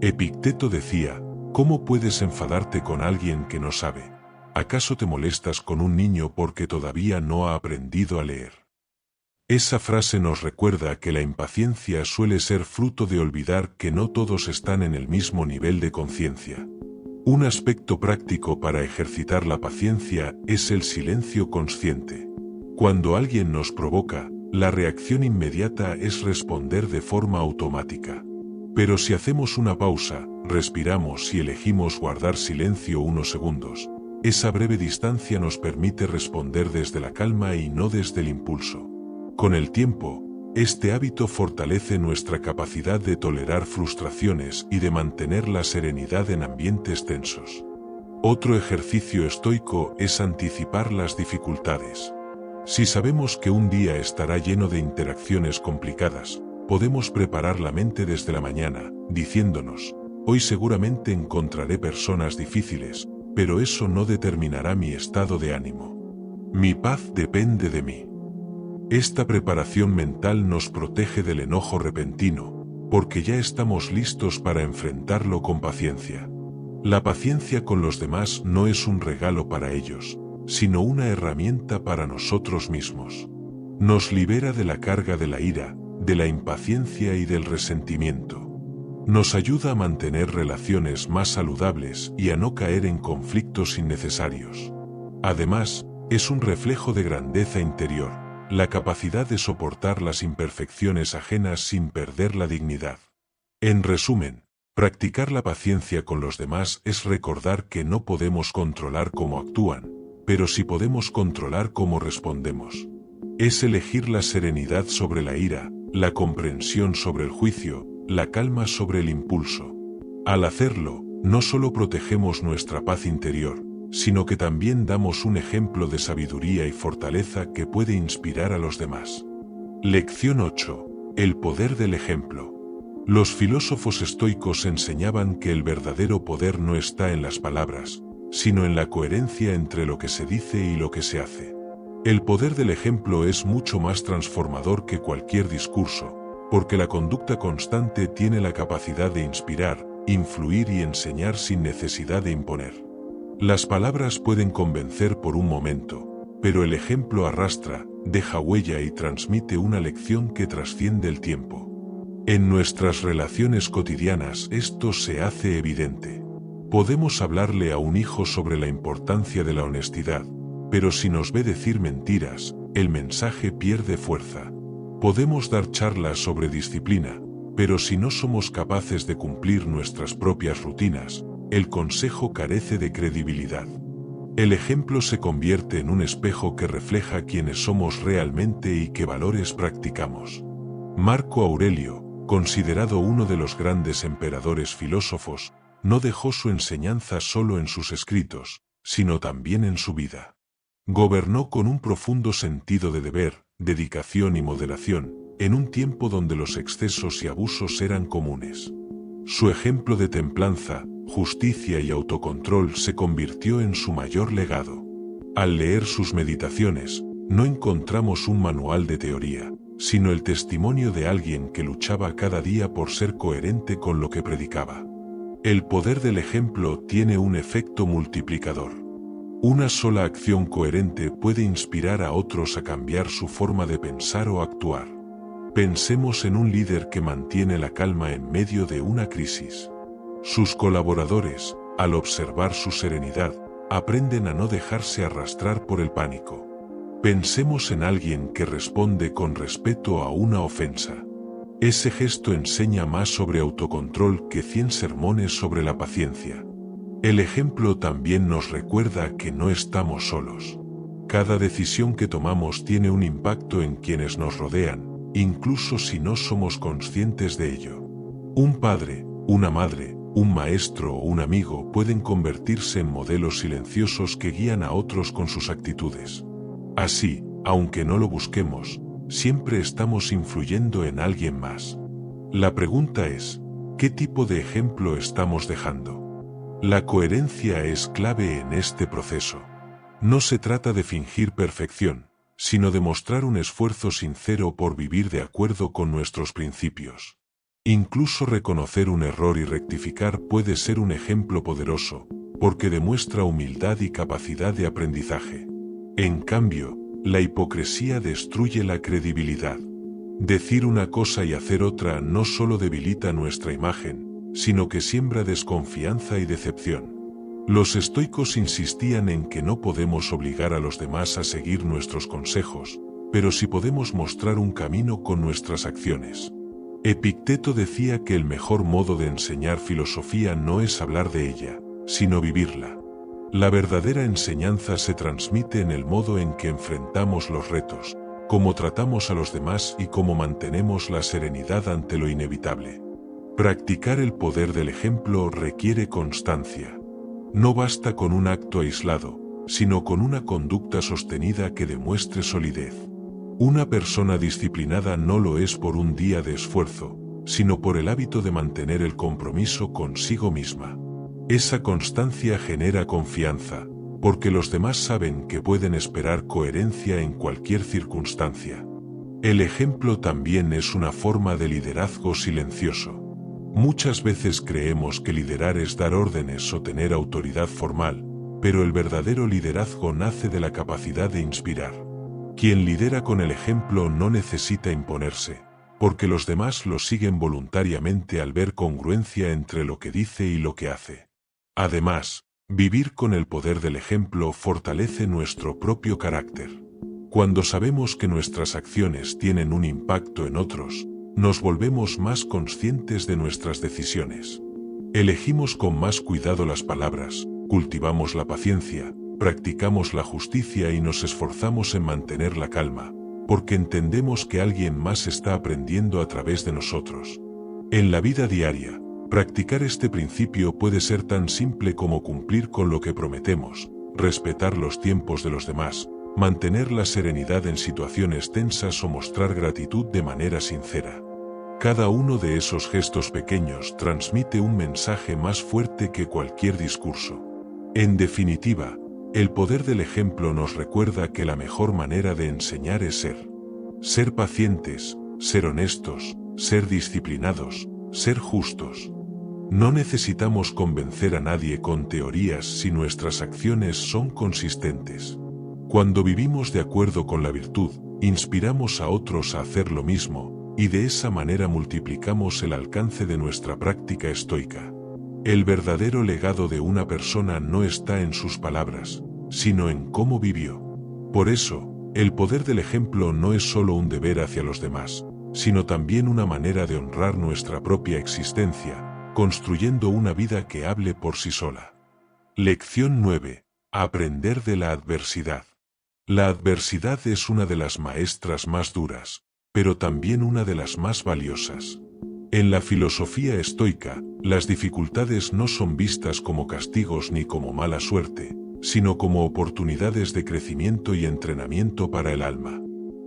Epicteto decía, ¿cómo puedes enfadarte con alguien que no sabe? ¿Acaso te molestas con un niño porque todavía no ha aprendido a leer? Esa frase nos recuerda que la impaciencia suele ser fruto de olvidar que no todos están en el mismo nivel de conciencia. Un aspecto práctico para ejercitar la paciencia es el silencio consciente. Cuando alguien nos provoca, la reacción inmediata es responder de forma automática. Pero si hacemos una pausa, respiramos y elegimos guardar silencio unos segundos, esa breve distancia nos permite responder desde la calma y no desde el impulso. Con el tiempo, este hábito fortalece nuestra capacidad de tolerar frustraciones y de mantener la serenidad en ambientes tensos. Otro ejercicio estoico es anticipar las dificultades. Si sabemos que un día estará lleno de interacciones complicadas, podemos preparar la mente desde la mañana, diciéndonos, hoy seguramente encontraré personas difíciles, pero eso no determinará mi estado de ánimo. Mi paz depende de mí. Esta preparación mental nos protege del enojo repentino, porque ya estamos listos para enfrentarlo con paciencia. La paciencia con los demás no es un regalo para ellos, sino una herramienta para nosotros mismos. Nos libera de la carga de la ira, de la impaciencia y del resentimiento. Nos ayuda a mantener relaciones más saludables y a no caer en conflictos innecesarios. Además, es un reflejo de grandeza interior, la capacidad de soportar las imperfecciones ajenas sin perder la dignidad. En resumen, practicar la paciencia con los demás es recordar que no podemos controlar cómo actúan, pero sí podemos controlar cómo respondemos. Es elegir la serenidad sobre la ira, la comprensión sobre el juicio, la calma sobre el impulso. Al hacerlo, no solo protegemos nuestra paz interior, sino que también damos un ejemplo de sabiduría y fortaleza que puede inspirar a los demás. Lección 8. El poder del ejemplo. Los filósofos estoicos enseñaban que el verdadero poder no está en las palabras, sino en la coherencia entre lo que se dice y lo que se hace. El poder del ejemplo es mucho más transformador que cualquier discurso, porque la conducta constante tiene la capacidad de inspirar, influir y enseñar sin necesidad de imponer. Las palabras pueden convencer por un momento, pero el ejemplo arrastra, deja huella y transmite una lección que trasciende el tiempo. En nuestras relaciones cotidianas esto se hace evidente. Podemos hablarle a un hijo sobre la importancia de la honestidad, pero si nos ve decir mentiras, el mensaje pierde fuerza. Podemos dar charlas sobre disciplina, pero si no somos capaces de cumplir nuestras propias rutinas, el consejo carece de credibilidad. El ejemplo se convierte en un espejo que refleja quiénes somos realmente y qué valores practicamos. Marco Aurelio, considerado uno de los grandes emperadores filósofos, no dejó su enseñanza solo en sus escritos, sino también en su vida. Gobernó con un profundo sentido de deber, dedicación y moderación, en un tiempo donde los excesos y abusos eran comunes. Su ejemplo de templanza, justicia y autocontrol se convirtió en su mayor legado. Al leer sus meditaciones, no encontramos un manual de teoría, sino el testimonio de alguien que luchaba cada día por ser coherente con lo que predicaba. El poder del ejemplo tiene un efecto multiplicador. Una sola acción coherente puede inspirar a otros a cambiar su forma de pensar o actuar. Pensemos en un líder que mantiene la calma en medio de una crisis. Sus colaboradores, al observar su serenidad, aprenden a no dejarse arrastrar por el pánico. Pensemos en alguien que responde con respeto a una ofensa. Ese gesto enseña más sobre autocontrol que 100 sermones sobre la paciencia. El ejemplo también nos recuerda que no estamos solos. Cada decisión que tomamos tiene un impacto en quienes nos rodean, incluso si no somos conscientes de ello. Un padre, una madre, un maestro o un amigo pueden convertirse en modelos silenciosos que guían a otros con sus actitudes. Así, aunque no lo busquemos, siempre estamos influyendo en alguien más. La pregunta es, ¿qué tipo de ejemplo estamos dejando? La coherencia es clave en este proceso. No se trata de fingir perfección, sino de mostrar un esfuerzo sincero por vivir de acuerdo con nuestros principios. Incluso reconocer un error y rectificar puede ser un ejemplo poderoso, porque demuestra humildad y capacidad de aprendizaje. En cambio, la hipocresía destruye la credibilidad. Decir una cosa y hacer otra no solo debilita nuestra imagen, sino que siembra desconfianza y decepción. Los estoicos insistían en que no podemos obligar a los demás a seguir nuestros consejos, pero sí podemos mostrar un camino con nuestras acciones. Epicteto decía que el mejor modo de enseñar filosofía no es hablar de ella, sino vivirla. La verdadera enseñanza se transmite en el modo en que enfrentamos los retos, cómo tratamos a los demás y cómo mantenemos la serenidad ante lo inevitable. Practicar el poder del ejemplo requiere constancia. No basta con un acto aislado, sino con una conducta sostenida que demuestre solidez. Una persona disciplinada no lo es por un día de esfuerzo, sino por el hábito de mantener el compromiso consigo misma. Esa constancia genera confianza, porque los demás saben que pueden esperar coherencia en cualquier circunstancia. El ejemplo también es una forma de liderazgo silencioso. Muchas veces creemos que liderar es dar órdenes o tener autoridad formal, pero el verdadero liderazgo nace de la capacidad de inspirar. Quien lidera con el ejemplo no necesita imponerse, porque los demás lo siguen voluntariamente al ver congruencia entre lo que dice y lo que hace. Además, vivir con el poder del ejemplo fortalece nuestro propio carácter. Cuando sabemos que nuestras acciones tienen un impacto en otros, nos volvemos más conscientes de nuestras decisiones. Elegimos con más cuidado las palabras, cultivamos la paciencia, practicamos la justicia y nos esforzamos en mantener la calma, porque entendemos que alguien más está aprendiendo a través de nosotros. En la vida diaria, Practicar este principio puede ser tan simple como cumplir con lo que prometemos, respetar los tiempos de los demás, mantener la serenidad en situaciones tensas o mostrar gratitud de manera sincera. Cada uno de esos gestos pequeños transmite un mensaje más fuerte que cualquier discurso. En definitiva, el poder del ejemplo nos recuerda que la mejor manera de enseñar es ser pacientes, ser honestos, ser disciplinados, ser justos. No necesitamos convencer a nadie con teorías si nuestras acciones son consistentes. Cuando vivimos de acuerdo con la virtud, inspiramos a otros a hacer lo mismo, y de esa manera multiplicamos el alcance de nuestra práctica estoica. El verdadero legado de una persona no está en sus palabras, sino en cómo vivió. Por eso, el poder del ejemplo no es solo un deber hacia los demás, sino también una manera de honrar nuestra propia existencia, construyendo una vida que hable por sí sola. Lección 9. Aprender de la adversidad. La adversidad es una de las maestras más duras, pero también una de las más valiosas. En la filosofía estoica, las dificultades no son vistas como castigos ni como mala suerte, sino como oportunidades de crecimiento y entrenamiento para el alma.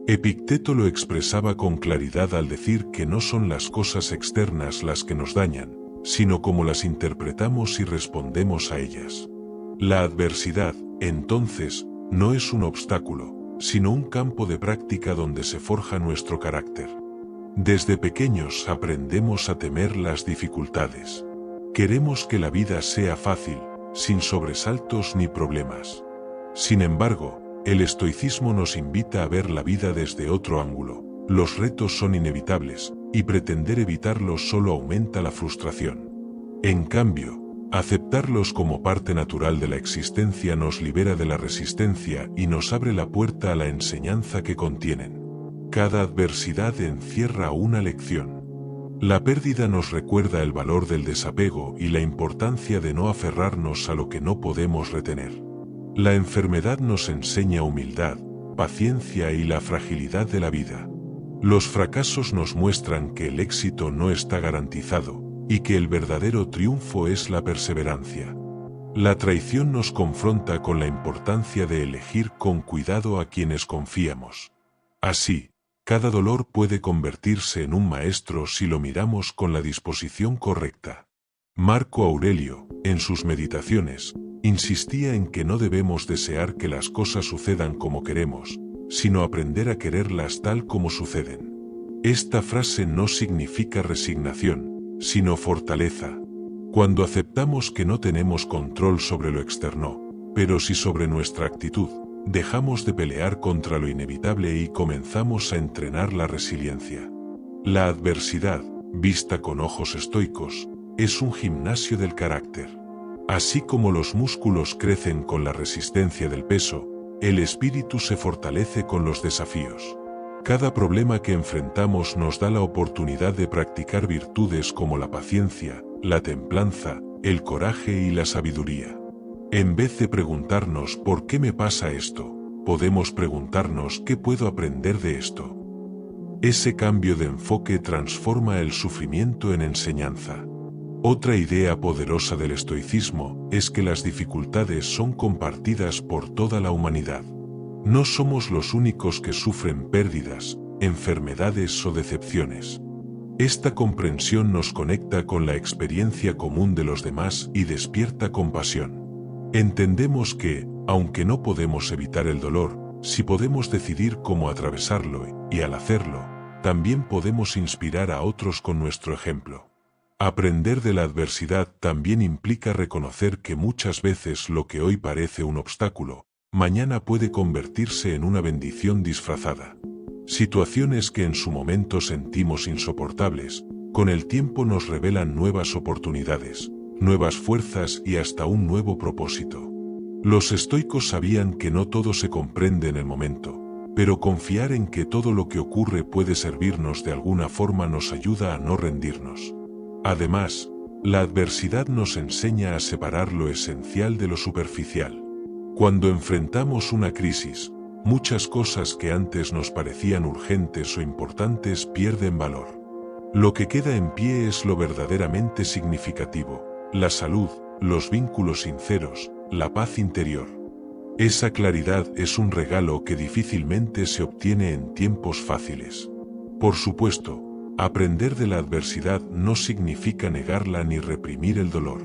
Epicteto lo expresaba con claridad al decir que no son las cosas externas las que nos dañan, sino cómo las interpretamos y respondemos a ellas. La adversidad, entonces, no es un obstáculo, sino un campo de práctica donde se forja nuestro carácter. Desde pequeños aprendemos a temer las dificultades. Queremos que la vida sea fácil, sin sobresaltos ni problemas. Sin embargo, el estoicismo nos invita a ver la vida desde otro ángulo. Los retos son inevitables, y pretender evitarlos solo aumenta la frustración. En cambio, aceptarlos como parte natural de la existencia nos libera de la resistencia y nos abre la puerta a la enseñanza que contienen. Cada adversidad encierra una lección. La pérdida nos recuerda el valor del desapego y la importancia de no aferrarnos a lo que no podemos retener. La enfermedad nos enseña humildad, paciencia y la fragilidad de la vida. Los fracasos nos muestran que el éxito no está garantizado, y que el verdadero triunfo es la perseverancia. La traición nos confronta con la importancia de elegir con cuidado a quienes confiamos. Así, cada dolor puede convertirse en un maestro si lo miramos con la disposición correcta. Marco Aurelio, en sus meditaciones, insistía en que no debemos desear que las cosas sucedan como queremos, sino aprender a quererlas tal como suceden. Esta frase no significa resignación, sino fortaleza. Cuando aceptamos que no tenemos control sobre lo externo, pero sí sobre nuestra actitud, dejamos de pelear contra lo inevitable y comenzamos a entrenar la resiliencia. La adversidad, vista con ojos estoicos, es un gimnasio del carácter. Así como los músculos crecen con la resistencia del peso, el espíritu se fortalece con los desafíos. Cada problema que enfrentamos nos da la oportunidad de practicar virtudes como la paciencia, la templanza, el coraje y la sabiduría. En vez de preguntarnos ¿por qué me pasa esto?, podemos preguntarnos ¿qué puedo aprender de esto? Ese cambio de enfoque transforma el sufrimiento en enseñanza. Otra idea poderosa del estoicismo es que las dificultades son compartidas por toda la humanidad. No somos los únicos que sufren pérdidas, enfermedades o decepciones. Esta comprensión nos conecta con la experiencia común de los demás y despierta compasión. Entendemos que, aunque no podemos evitar el dolor, sí podemos decidir cómo atravesarlo y al hacerlo, también podemos inspirar a otros con nuestro ejemplo. Aprender de la adversidad también implica reconocer que muchas veces lo que hoy parece un obstáculo, mañana puede convertirse en una bendición disfrazada. Situaciones que en su momento sentimos insoportables, con el tiempo nos revelan nuevas oportunidades, nuevas fuerzas y hasta un nuevo propósito. Los estoicos sabían que no todo se comprende en el momento, pero confiar en que todo lo que ocurre puede servirnos de alguna forma nos ayuda a no rendirnos. Además, la adversidad nos enseña a separar lo esencial de lo superficial. Cuando enfrentamos una crisis, muchas cosas que antes nos parecían urgentes o importantes pierden valor. Lo que queda en pie es lo verdaderamente significativo, la salud, los vínculos sinceros, la paz interior. Esa claridad es un regalo que difícilmente se obtiene en tiempos fáciles. Por supuesto, aprender de la adversidad no significa negarla ni reprimir el dolor.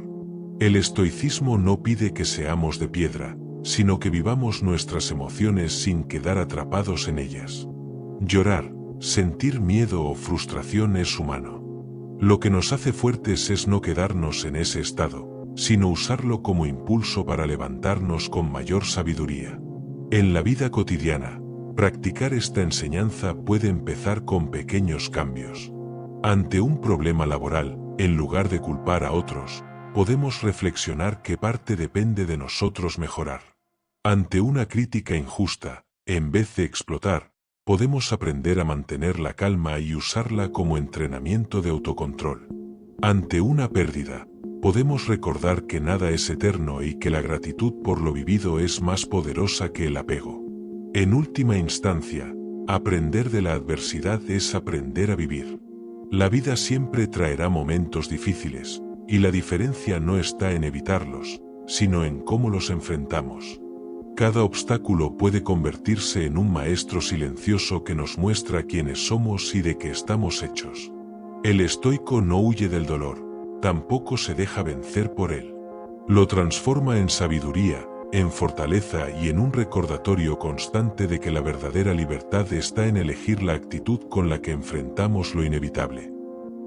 El estoicismo no pide que seamos de piedra, sino que vivamos nuestras emociones sin quedar atrapados en ellas. Llorar, sentir miedo o frustración es humano. Lo que nos hace fuertes es no quedarnos en ese estado, sino usarlo como impulso para levantarnos con mayor sabiduría. En la vida cotidiana, practicar esta enseñanza puede empezar con pequeños cambios. Ante un problema laboral, en lugar de culpar a otros, podemos reflexionar qué parte depende de nosotros mejorar. Ante una crítica injusta, en vez de explotar, podemos aprender a mantener la calma y usarla como entrenamiento de autocontrol. Ante una pérdida, podemos recordar que nada es eterno y que la gratitud por lo vivido es más poderosa que el apego. En última instancia, aprender de la adversidad es aprender a vivir. La vida siempre traerá momentos difíciles, y la diferencia no está en evitarlos, sino en cómo los enfrentamos. Cada obstáculo puede convertirse en un maestro silencioso que nos muestra quiénes somos y de qué estamos hechos. El estoico no huye del dolor, tampoco se deja vencer por él. Lo transforma en sabiduría, en fortaleza y en un recordatorio constante de que la verdadera libertad está en elegir la actitud con la que enfrentamos lo inevitable.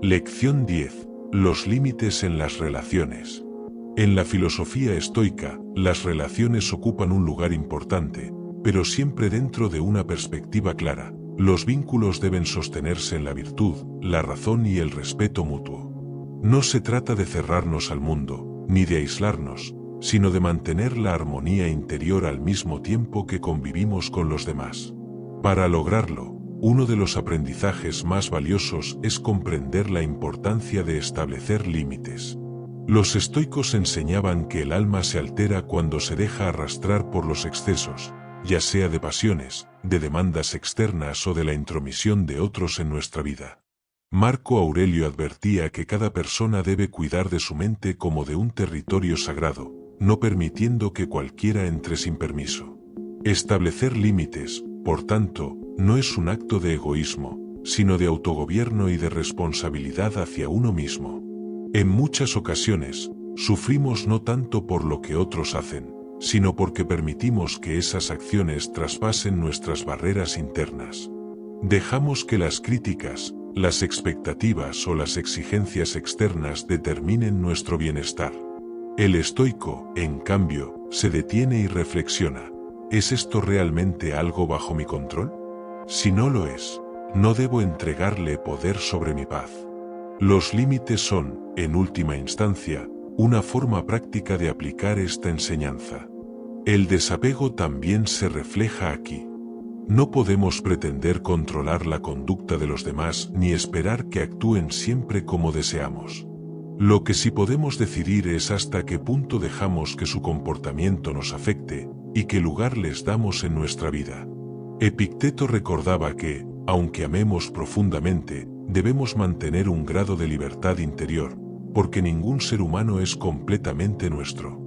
Lección 10. Los límites en las relaciones. En la filosofía estoica, las relaciones ocupan un lugar importante, pero siempre dentro de una perspectiva clara. Los vínculos deben sostenerse en la virtud, la razón y el respeto mutuo. No se trata de cerrarnos al mundo, ni de aislarnos, sino de mantener la armonía interior al mismo tiempo que convivimos con los demás. Para lograrlo, uno de los aprendizajes más valiosos es comprender la importancia de establecer límites. Los estoicos enseñaban que el alma se altera cuando se deja arrastrar por los excesos, ya sea de pasiones, de demandas externas o de la intromisión de otros en nuestra vida. Marco Aurelio advertía que cada persona debe cuidar de su mente como de un territorio sagrado, no permitiendo que cualquiera entre sin permiso. Establecer límites, por tanto, no es un acto de egoísmo, sino de autogobierno y de responsabilidad hacia uno mismo. En muchas ocasiones, sufrimos no tanto por lo que otros hacen, sino porque permitimos que esas acciones traspasen nuestras barreras internas. Dejamos que las críticas, las expectativas o las exigencias externas determinen nuestro bienestar. El estoico, en cambio, se detiene y reflexiona: ¿es esto realmente algo bajo mi control? Si no lo es, no debo entregarle poder sobre mi paz. Los límites son, en última instancia, una forma práctica de aplicar esta enseñanza. El desapego también se refleja aquí. No podemos pretender controlar la conducta de los demás ni esperar que actúen siempre como deseamos. Lo que sí podemos decidir es hasta qué punto dejamos que su comportamiento nos afecte y qué lugar les damos en nuestra vida. Epicteto recordaba que, aunque amemos profundamente, debemos mantener un grado de libertad interior, porque ningún ser humano es completamente nuestro.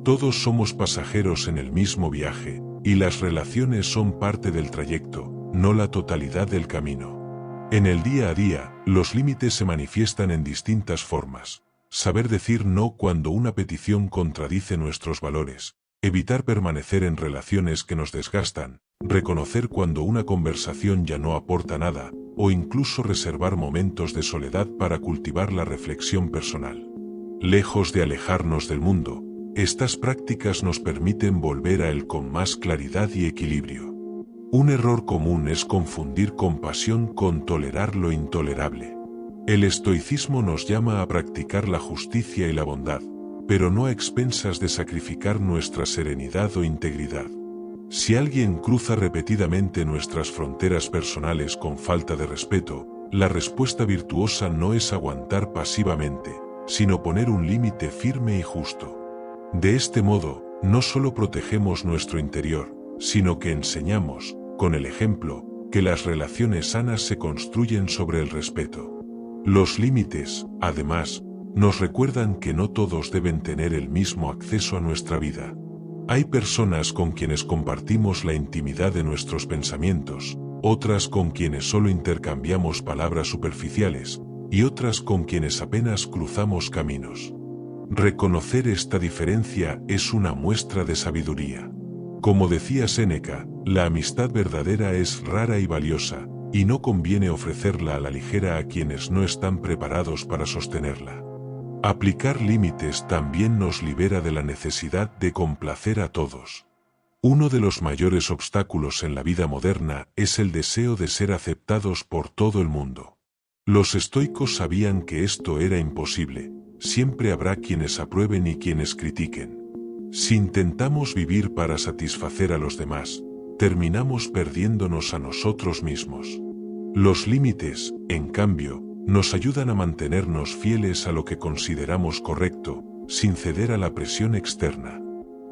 Todos somos pasajeros en el mismo viaje, y las relaciones son parte del trayecto, no la totalidad del camino. En el día a día, los límites se manifiestan en distintas formas. Saber decir no cuando una petición contradice nuestros valores, evitar permanecer en relaciones que nos desgastan, reconocer cuando una conversación ya no aporta nada, o incluso reservar momentos de soledad para cultivar la reflexión personal. Lejos de alejarnos del mundo, estas prácticas nos permiten volver a él con más claridad y equilibrio. Un error común es confundir compasión con tolerar lo intolerable. El estoicismo nos llama a practicar la justicia y la bondad, pero no a expensas de sacrificar nuestra serenidad o integridad. Si alguien cruza repetidamente nuestras fronteras personales con falta de respeto, la respuesta virtuosa no es aguantar pasivamente, sino poner un límite firme y justo. De este modo, no solo protegemos nuestro interior, sino que enseñamos, con el ejemplo, que las relaciones sanas se construyen sobre el respeto. Los límites, además, nos recuerdan que no todos deben tener el mismo acceso a nuestra vida. Hay personas con quienes compartimos la intimidad de nuestros pensamientos, otras con quienes solo intercambiamos palabras superficiales, y otras con quienes apenas cruzamos caminos. Reconocer esta diferencia es una muestra de sabiduría. Como decía Séneca, la amistad verdadera es rara y valiosa, y no conviene ofrecerla a la ligera a quienes no están preparados para sostenerla. Aplicar límites también nos libera de la necesidad de complacer a todos. Uno de los mayores obstáculos en la vida moderna es el deseo de ser aceptados por todo el mundo. Los estoicos sabían que esto era imposible, siempre habrá quienes aprueben y quienes critiquen. Si intentamos vivir para satisfacer a los demás, terminamos perdiéndonos a nosotros mismos. Los límites, en cambio, nos ayudan a mantenernos fieles a lo que consideramos correcto, sin ceder a la presión externa.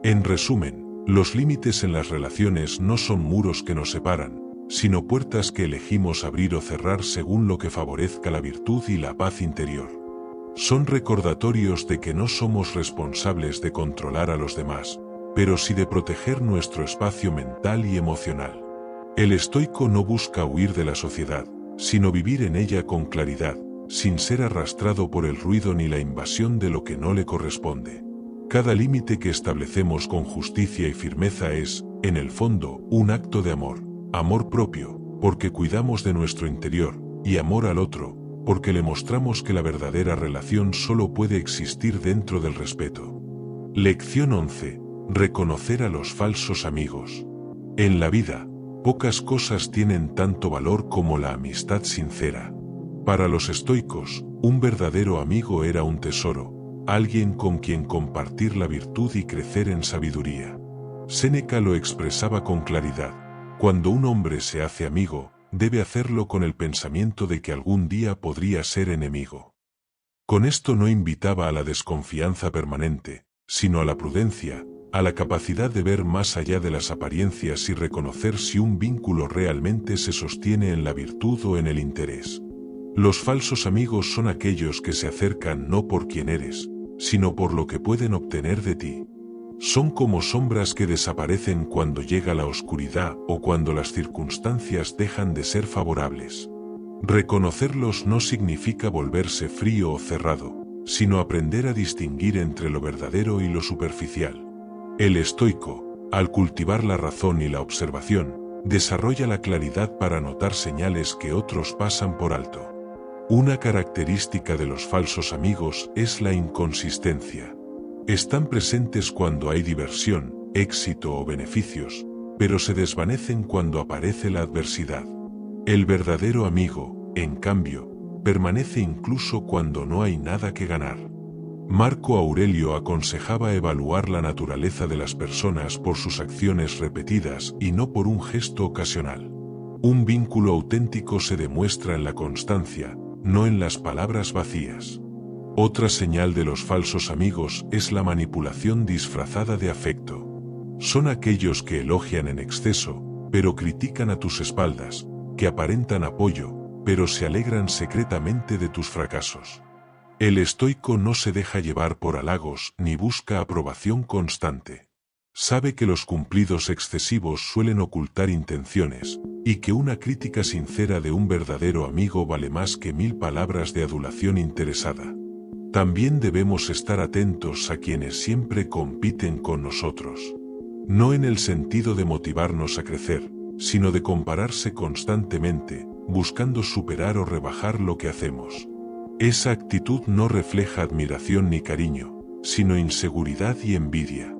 En resumen, los límites en las relaciones no son muros que nos separan, sino puertas que elegimos abrir o cerrar según lo que favorezca la virtud y la paz interior. Son recordatorios de que no somos responsables de controlar a los demás, pero sí de proteger nuestro espacio mental y emocional. El estoico no busca huir de la sociedad, sino vivir en ella con claridad, sin ser arrastrado por el ruido ni la invasión de lo que no le corresponde. Cada límite que establecemos con justicia y firmeza es, en el fondo, un acto de amor. Amor propio, porque cuidamos de nuestro interior, y amor al otro, porque le mostramos que la verdadera relación solo puede existir dentro del respeto. Lección 11. Reconocer a los falsos amigos. En la vida, pocas cosas tienen tanto valor como la amistad sincera. Para los estoicos, un verdadero amigo era un tesoro, alguien con quien compartir la virtud y crecer en sabiduría. Séneca lo expresaba con claridad: cuando un hombre se hace amigo, debe hacerlo con el pensamiento de que algún día podría ser enemigo. Con esto no invitaba a la desconfianza permanente, sino a la prudencia, a la capacidad de ver más allá de las apariencias y reconocer si un vínculo realmente se sostiene en la virtud o en el interés. Los falsos amigos son aquellos que se acercan no por quien eres, sino por lo que pueden obtener de ti. Son como sombras que desaparecen cuando llega la oscuridad o cuando las circunstancias dejan de ser favorables. Reconocerlos no significa volverse frío o cerrado, sino aprender a distinguir entre lo verdadero y lo superficial. El estoico, al cultivar la razón y la observación, desarrolla la claridad para notar señales que otros pasan por alto. Una característica de los falsos amigos es la inconsistencia. Están presentes cuando hay diversión, éxito o beneficios, pero se desvanecen cuando aparece la adversidad. El verdadero amigo, en cambio, permanece incluso cuando no hay nada que ganar. Marco Aurelio aconsejaba evaluar la naturaleza de las personas por sus acciones repetidas y no por un gesto ocasional. Un vínculo auténtico se demuestra en la constancia, no en las palabras vacías. Otra señal de los falsos amigos es la manipulación disfrazada de afecto. Son aquellos que elogian en exceso, pero critican a tus espaldas, que aparentan apoyo, pero se alegran secretamente de tus fracasos. El estoico no se deja llevar por halagos ni busca aprobación constante. Sabe que los cumplidos excesivos suelen ocultar intenciones, y que una crítica sincera de un verdadero amigo vale más que 1000 palabras de adulación interesada. También debemos estar atentos a quienes siempre compiten con nosotros. No en el sentido de motivarnos a crecer, sino de compararse constantemente, buscando superar o rebajar lo que hacemos. Esa actitud no refleja admiración ni cariño, sino inseguridad y envidia.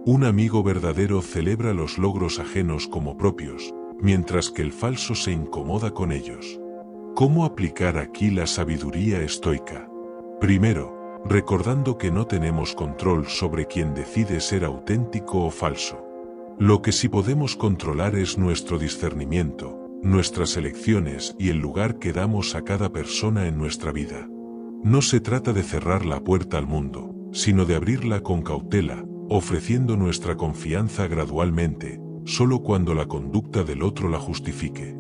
Un amigo verdadero celebra los logros ajenos como propios, mientras que el falso se incomoda con ellos. ¿Cómo aplicar aquí la sabiduría estoica? Primero, recordando que no tenemos control sobre quien decide ser auténtico o falso. Lo que sí podemos controlar es nuestro discernimiento, nuestras elecciones y el lugar que damos a cada persona en nuestra vida. No se trata de cerrar la puerta al mundo, sino de abrirla con cautela, ofreciendo nuestra confianza gradualmente, solo cuando la conducta del otro la justifique.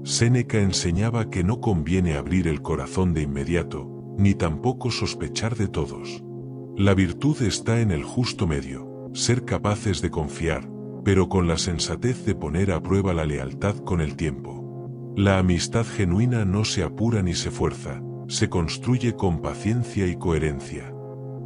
Séneca enseñaba que no conviene abrir el corazón de inmediato, ni tampoco sospechar de todos. La virtud está en el justo medio, ser capaces de confiar, pero con la sensatez de poner a prueba la lealtad con el tiempo. La amistad genuina no se apura ni se fuerza, se construye con paciencia y coherencia.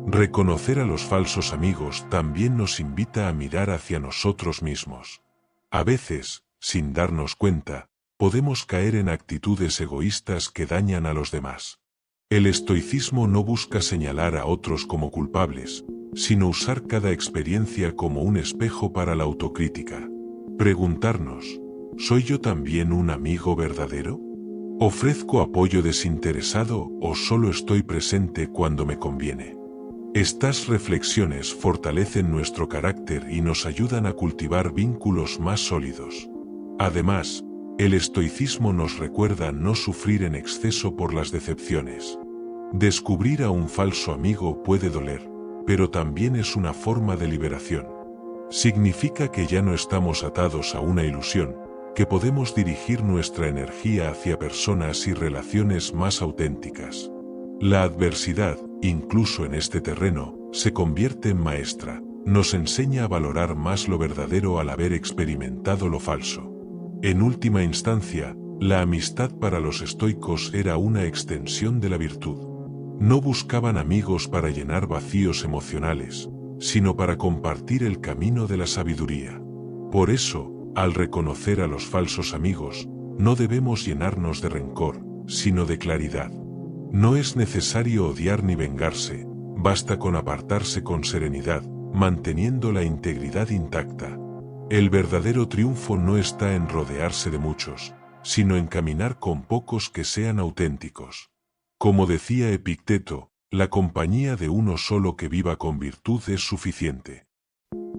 Reconocer a los falsos amigos también nos invita a mirar hacia nosotros mismos. A veces, sin darnos cuenta, podemos caer en actitudes egoístas que dañan a los demás. El estoicismo no busca señalar a otros como culpables, sino usar cada experiencia como un espejo para la autocrítica. Preguntarnos, ¿soy yo también un amigo verdadero? ¿Ofrezco apoyo desinteresado o solo estoy presente cuando me conviene? Estas reflexiones fortalecen nuestro carácter y nos ayudan a cultivar vínculos más sólidos. Además, el estoicismo nos recuerda no sufrir en exceso por las decepciones. Descubrir a un falso amigo puede doler, pero también es una forma de liberación. Significa que ya no estamos atados a una ilusión, que podemos dirigir nuestra energía hacia personas y relaciones más auténticas. La adversidad, incluso en este terreno, se convierte en maestra, nos enseña a valorar más lo verdadero al haber experimentado lo falso. En última instancia, la amistad para los estoicos era una extensión de la virtud. No buscaban amigos para llenar vacíos emocionales, sino para compartir el camino de la sabiduría. Por eso, al reconocer a los falsos amigos, no debemos llenarnos de rencor, sino de claridad. No es necesario odiar ni vengarse, basta con apartarse con serenidad, manteniendo la integridad intacta. El verdadero triunfo no está en rodearse de muchos, sino en caminar con pocos que sean auténticos. Como decía Epicteto, la compañía de uno solo que viva con virtud es suficiente.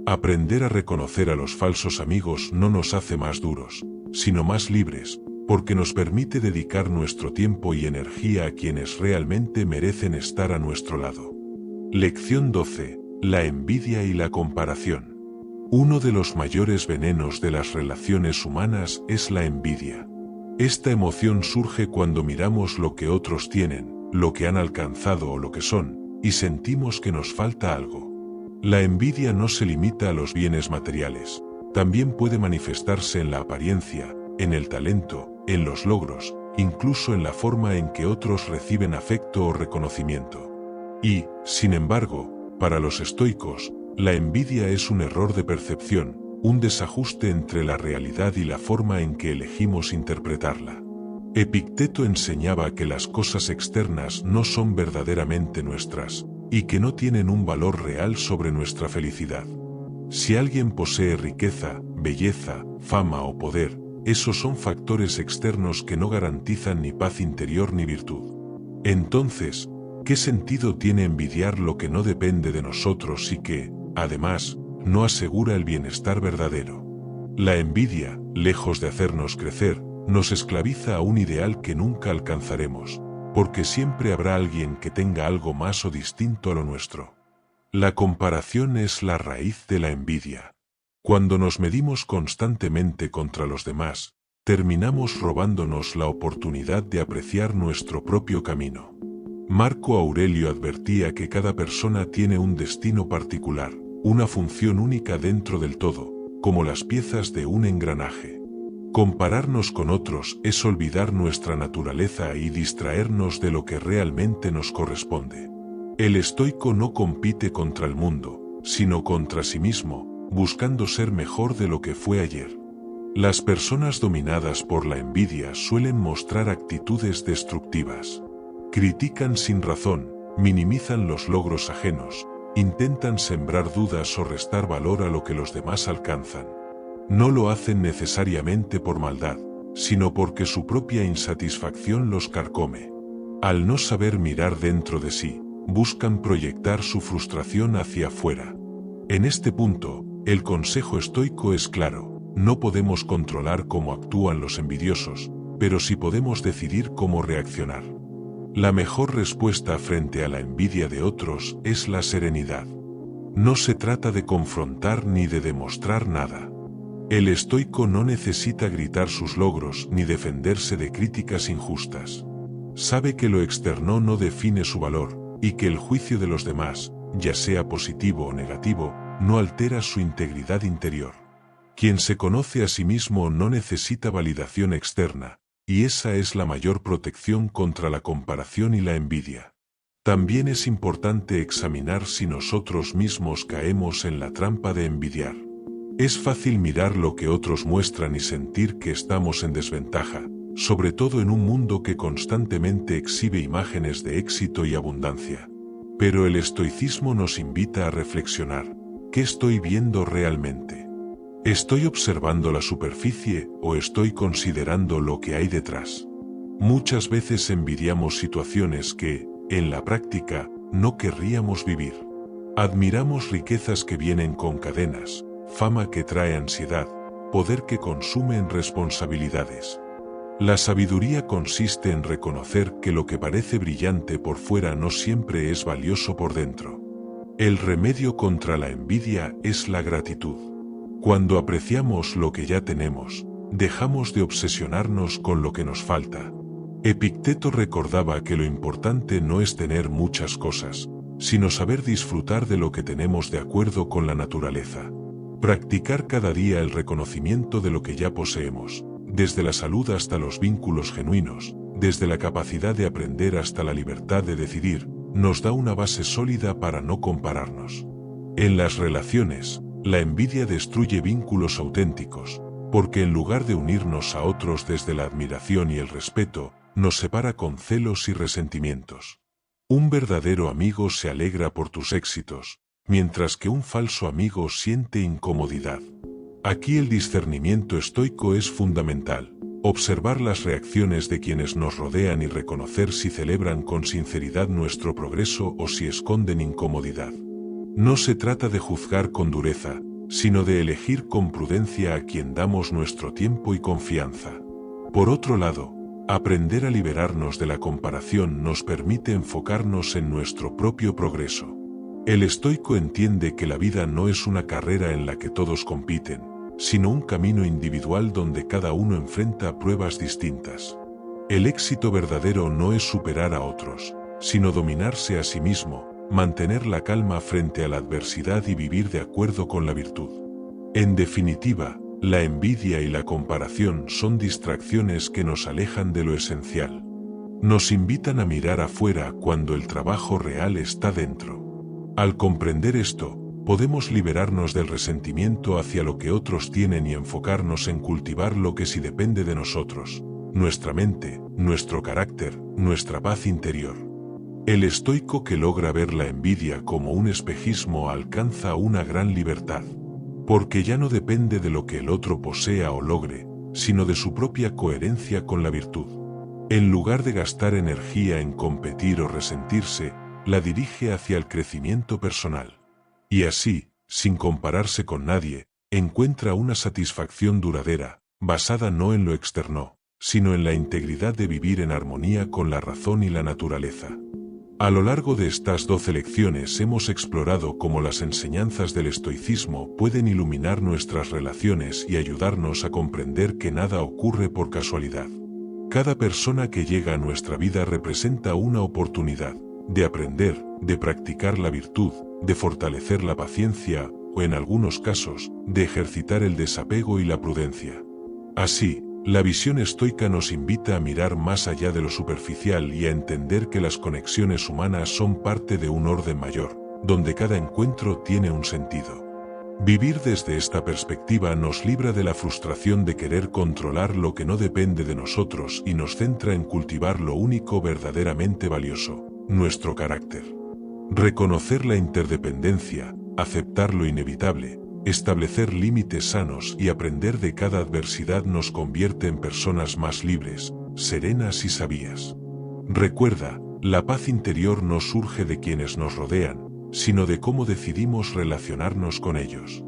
Aprender a reconocer a los falsos amigos no nos hace más duros, sino más libres, porque nos permite dedicar nuestro tiempo y energía a quienes realmente merecen estar a nuestro lado. Lección 12. La envidia y la comparación. Uno de los mayores venenos de las relaciones humanas es la envidia. Esta emoción surge cuando miramos lo que otros tienen, lo que han alcanzado o lo que son, y sentimos que nos falta algo. La envidia no se limita a los bienes materiales, también puede manifestarse en la apariencia, en el talento, en los logros, incluso en la forma en que otros reciben afecto o reconocimiento. Y, sin embargo, para los estoicos, la envidia es un error de percepción, un desajuste entre la realidad y la forma en que elegimos interpretarla. Epicteto enseñaba que las cosas externas no son verdaderamente nuestras, y que no tienen un valor real sobre nuestra felicidad. Si alguien posee riqueza, belleza, fama o poder, esos son factores externos que no garantizan ni paz interior ni virtud. Entonces, ¿qué sentido tiene envidiar lo que no depende de nosotros y que, además, no asegura el bienestar verdadero? La envidia, lejos de hacernos crecer, nos esclaviza a un ideal que nunca alcanzaremos, porque siempre habrá alguien que tenga algo más o distinto a lo nuestro. La comparación es la raíz de la envidia. Cuando nos medimos constantemente contra los demás, terminamos robándonos la oportunidad de apreciar nuestro propio camino. Marco Aurelio advertía que cada persona tiene un destino particular, una función única dentro del todo, como las piezas de un engranaje. Compararnos con otros es olvidar nuestra naturaleza y distraernos de lo que realmente nos corresponde. El estoico no compite contra el mundo, sino contra sí mismo, buscando ser mejor de lo que fue ayer. Las personas dominadas por la envidia suelen mostrar actitudes destructivas. Critican sin razón, minimizan los logros ajenos, intentan sembrar dudas o restar valor a lo que los demás alcanzan. No lo hacen necesariamente por maldad, sino porque su propia insatisfacción los carcome. Al no saber mirar dentro de sí, buscan proyectar su frustración hacia afuera. En este punto, el consejo estoico es claro: no podemos controlar cómo actúan los envidiosos, pero sí podemos decidir cómo reaccionar. La mejor respuesta frente a la envidia de otros es la serenidad. No se trata de confrontar ni de demostrar nada. El estoico no necesita gritar sus logros ni defenderse de críticas injustas. Sabe que lo externo no define su valor, y que el juicio de los demás, ya sea positivo o negativo, no altera su integridad interior. Quien se conoce a sí mismo no necesita validación externa, y esa es la mayor protección contra la comparación y la envidia. También es importante examinar si nosotros mismos caemos en la trampa de envidiar. Es fácil mirar lo que otros muestran y sentir que estamos en desventaja, sobre todo en un mundo que constantemente exhibe imágenes de éxito y abundancia. Pero el estoicismo nos invita a reflexionar: ¿qué estoy viendo realmente? ¿Estoy observando la superficie o estoy considerando lo que hay detrás? Muchas veces envidiamos situaciones que, en la práctica, no querríamos vivir. Admiramos riquezas que vienen con cadenas, fama que trae ansiedad, poder que consume en responsabilidades. La sabiduría consiste en reconocer que lo que parece brillante por fuera no siempre es valioso por dentro. El remedio contra la envidia es la gratitud. Cuando apreciamos lo que ya tenemos, dejamos de obsesionarnos con lo que nos falta. Epicteto recordaba que lo importante no es tener muchas cosas, sino saber disfrutar de lo que tenemos de acuerdo con la naturaleza. Practicar cada día el reconocimiento de lo que ya poseemos, desde la salud hasta los vínculos genuinos, desde la capacidad de aprender hasta la libertad de decidir, nos da una base sólida para no compararnos. En las relaciones, la envidia destruye vínculos auténticos, porque en lugar de unirnos a otros desde la admiración y el respeto, nos separa con celos y resentimientos. Un verdadero amigo se alegra por tus éxitos, mientras que un falso amigo siente incomodidad. Aquí el discernimiento estoico es fundamental: observar las reacciones de quienes nos rodean y reconocer si celebran con sinceridad nuestro progreso o si esconden incomodidad. No se trata de juzgar con dureza, sino de elegir con prudencia a quien damos nuestro tiempo y confianza. Por otro lado, aprender a liberarnos de la comparación nos permite enfocarnos en nuestro propio progreso. El estoico entiende que la vida no es una carrera en la que todos compiten, sino un camino individual donde cada uno enfrenta pruebas distintas. El éxito verdadero no es superar a otros, sino dominarse a sí mismo, mantener la calma frente a la adversidad y vivir de acuerdo con la virtud. En definitiva, la envidia y la comparación son distracciones que nos alejan de lo esencial. Nos invitan a mirar afuera cuando el trabajo real está dentro. Al comprender esto, podemos liberarnos del resentimiento hacia lo que otros tienen y enfocarnos en cultivar lo que sí depende de nosotros: nuestra mente, nuestro carácter, nuestra paz interior. El estoico que logra ver la envidia como un espejismo alcanza una gran libertad, porque ya no depende de lo que el otro posea o logre, sino de su propia coherencia con la virtud. En lugar de gastar energía en competir o resentirse, la dirige hacia el crecimiento personal. Y así, sin compararse con nadie, encuentra una satisfacción duradera, basada no en lo externo, sino en la integridad de vivir en armonía con la razón y la naturaleza. A lo largo de estas 12 lecciones hemos explorado cómo las enseñanzas del estoicismo pueden iluminar nuestras relaciones y ayudarnos a comprender que nada ocurre por casualidad. Cada persona que llega a nuestra vida representa una oportunidad de aprender, de practicar la virtud, de fortalecer la paciencia, o en algunos casos, de ejercitar el desapego y la prudencia. Así, la visión estoica nos invita a mirar más allá de lo superficial y a entender que las conexiones humanas son parte de un orden mayor, donde cada encuentro tiene un sentido. Vivir desde esta perspectiva nos libra de la frustración de querer controlar lo que no depende de nosotros y nos centra en cultivar lo único verdaderamente valioso: nuestro carácter. Reconocer la interdependencia, aceptar lo inevitable, establecer límites sanos y aprender de cada adversidad nos convierte en personas más libres, serenas y sabias. Recuerda, la paz interior no surge de quienes nos rodean, sino de cómo decidimos relacionarnos con ellos.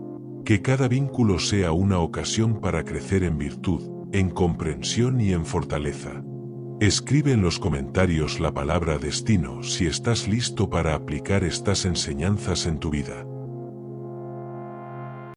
Que cada vínculo sea una ocasión para crecer en virtud, en comprensión y en fortaleza. Escribe en los comentarios la palabra destino si estás listo para aplicar estas enseñanzas en tu vida.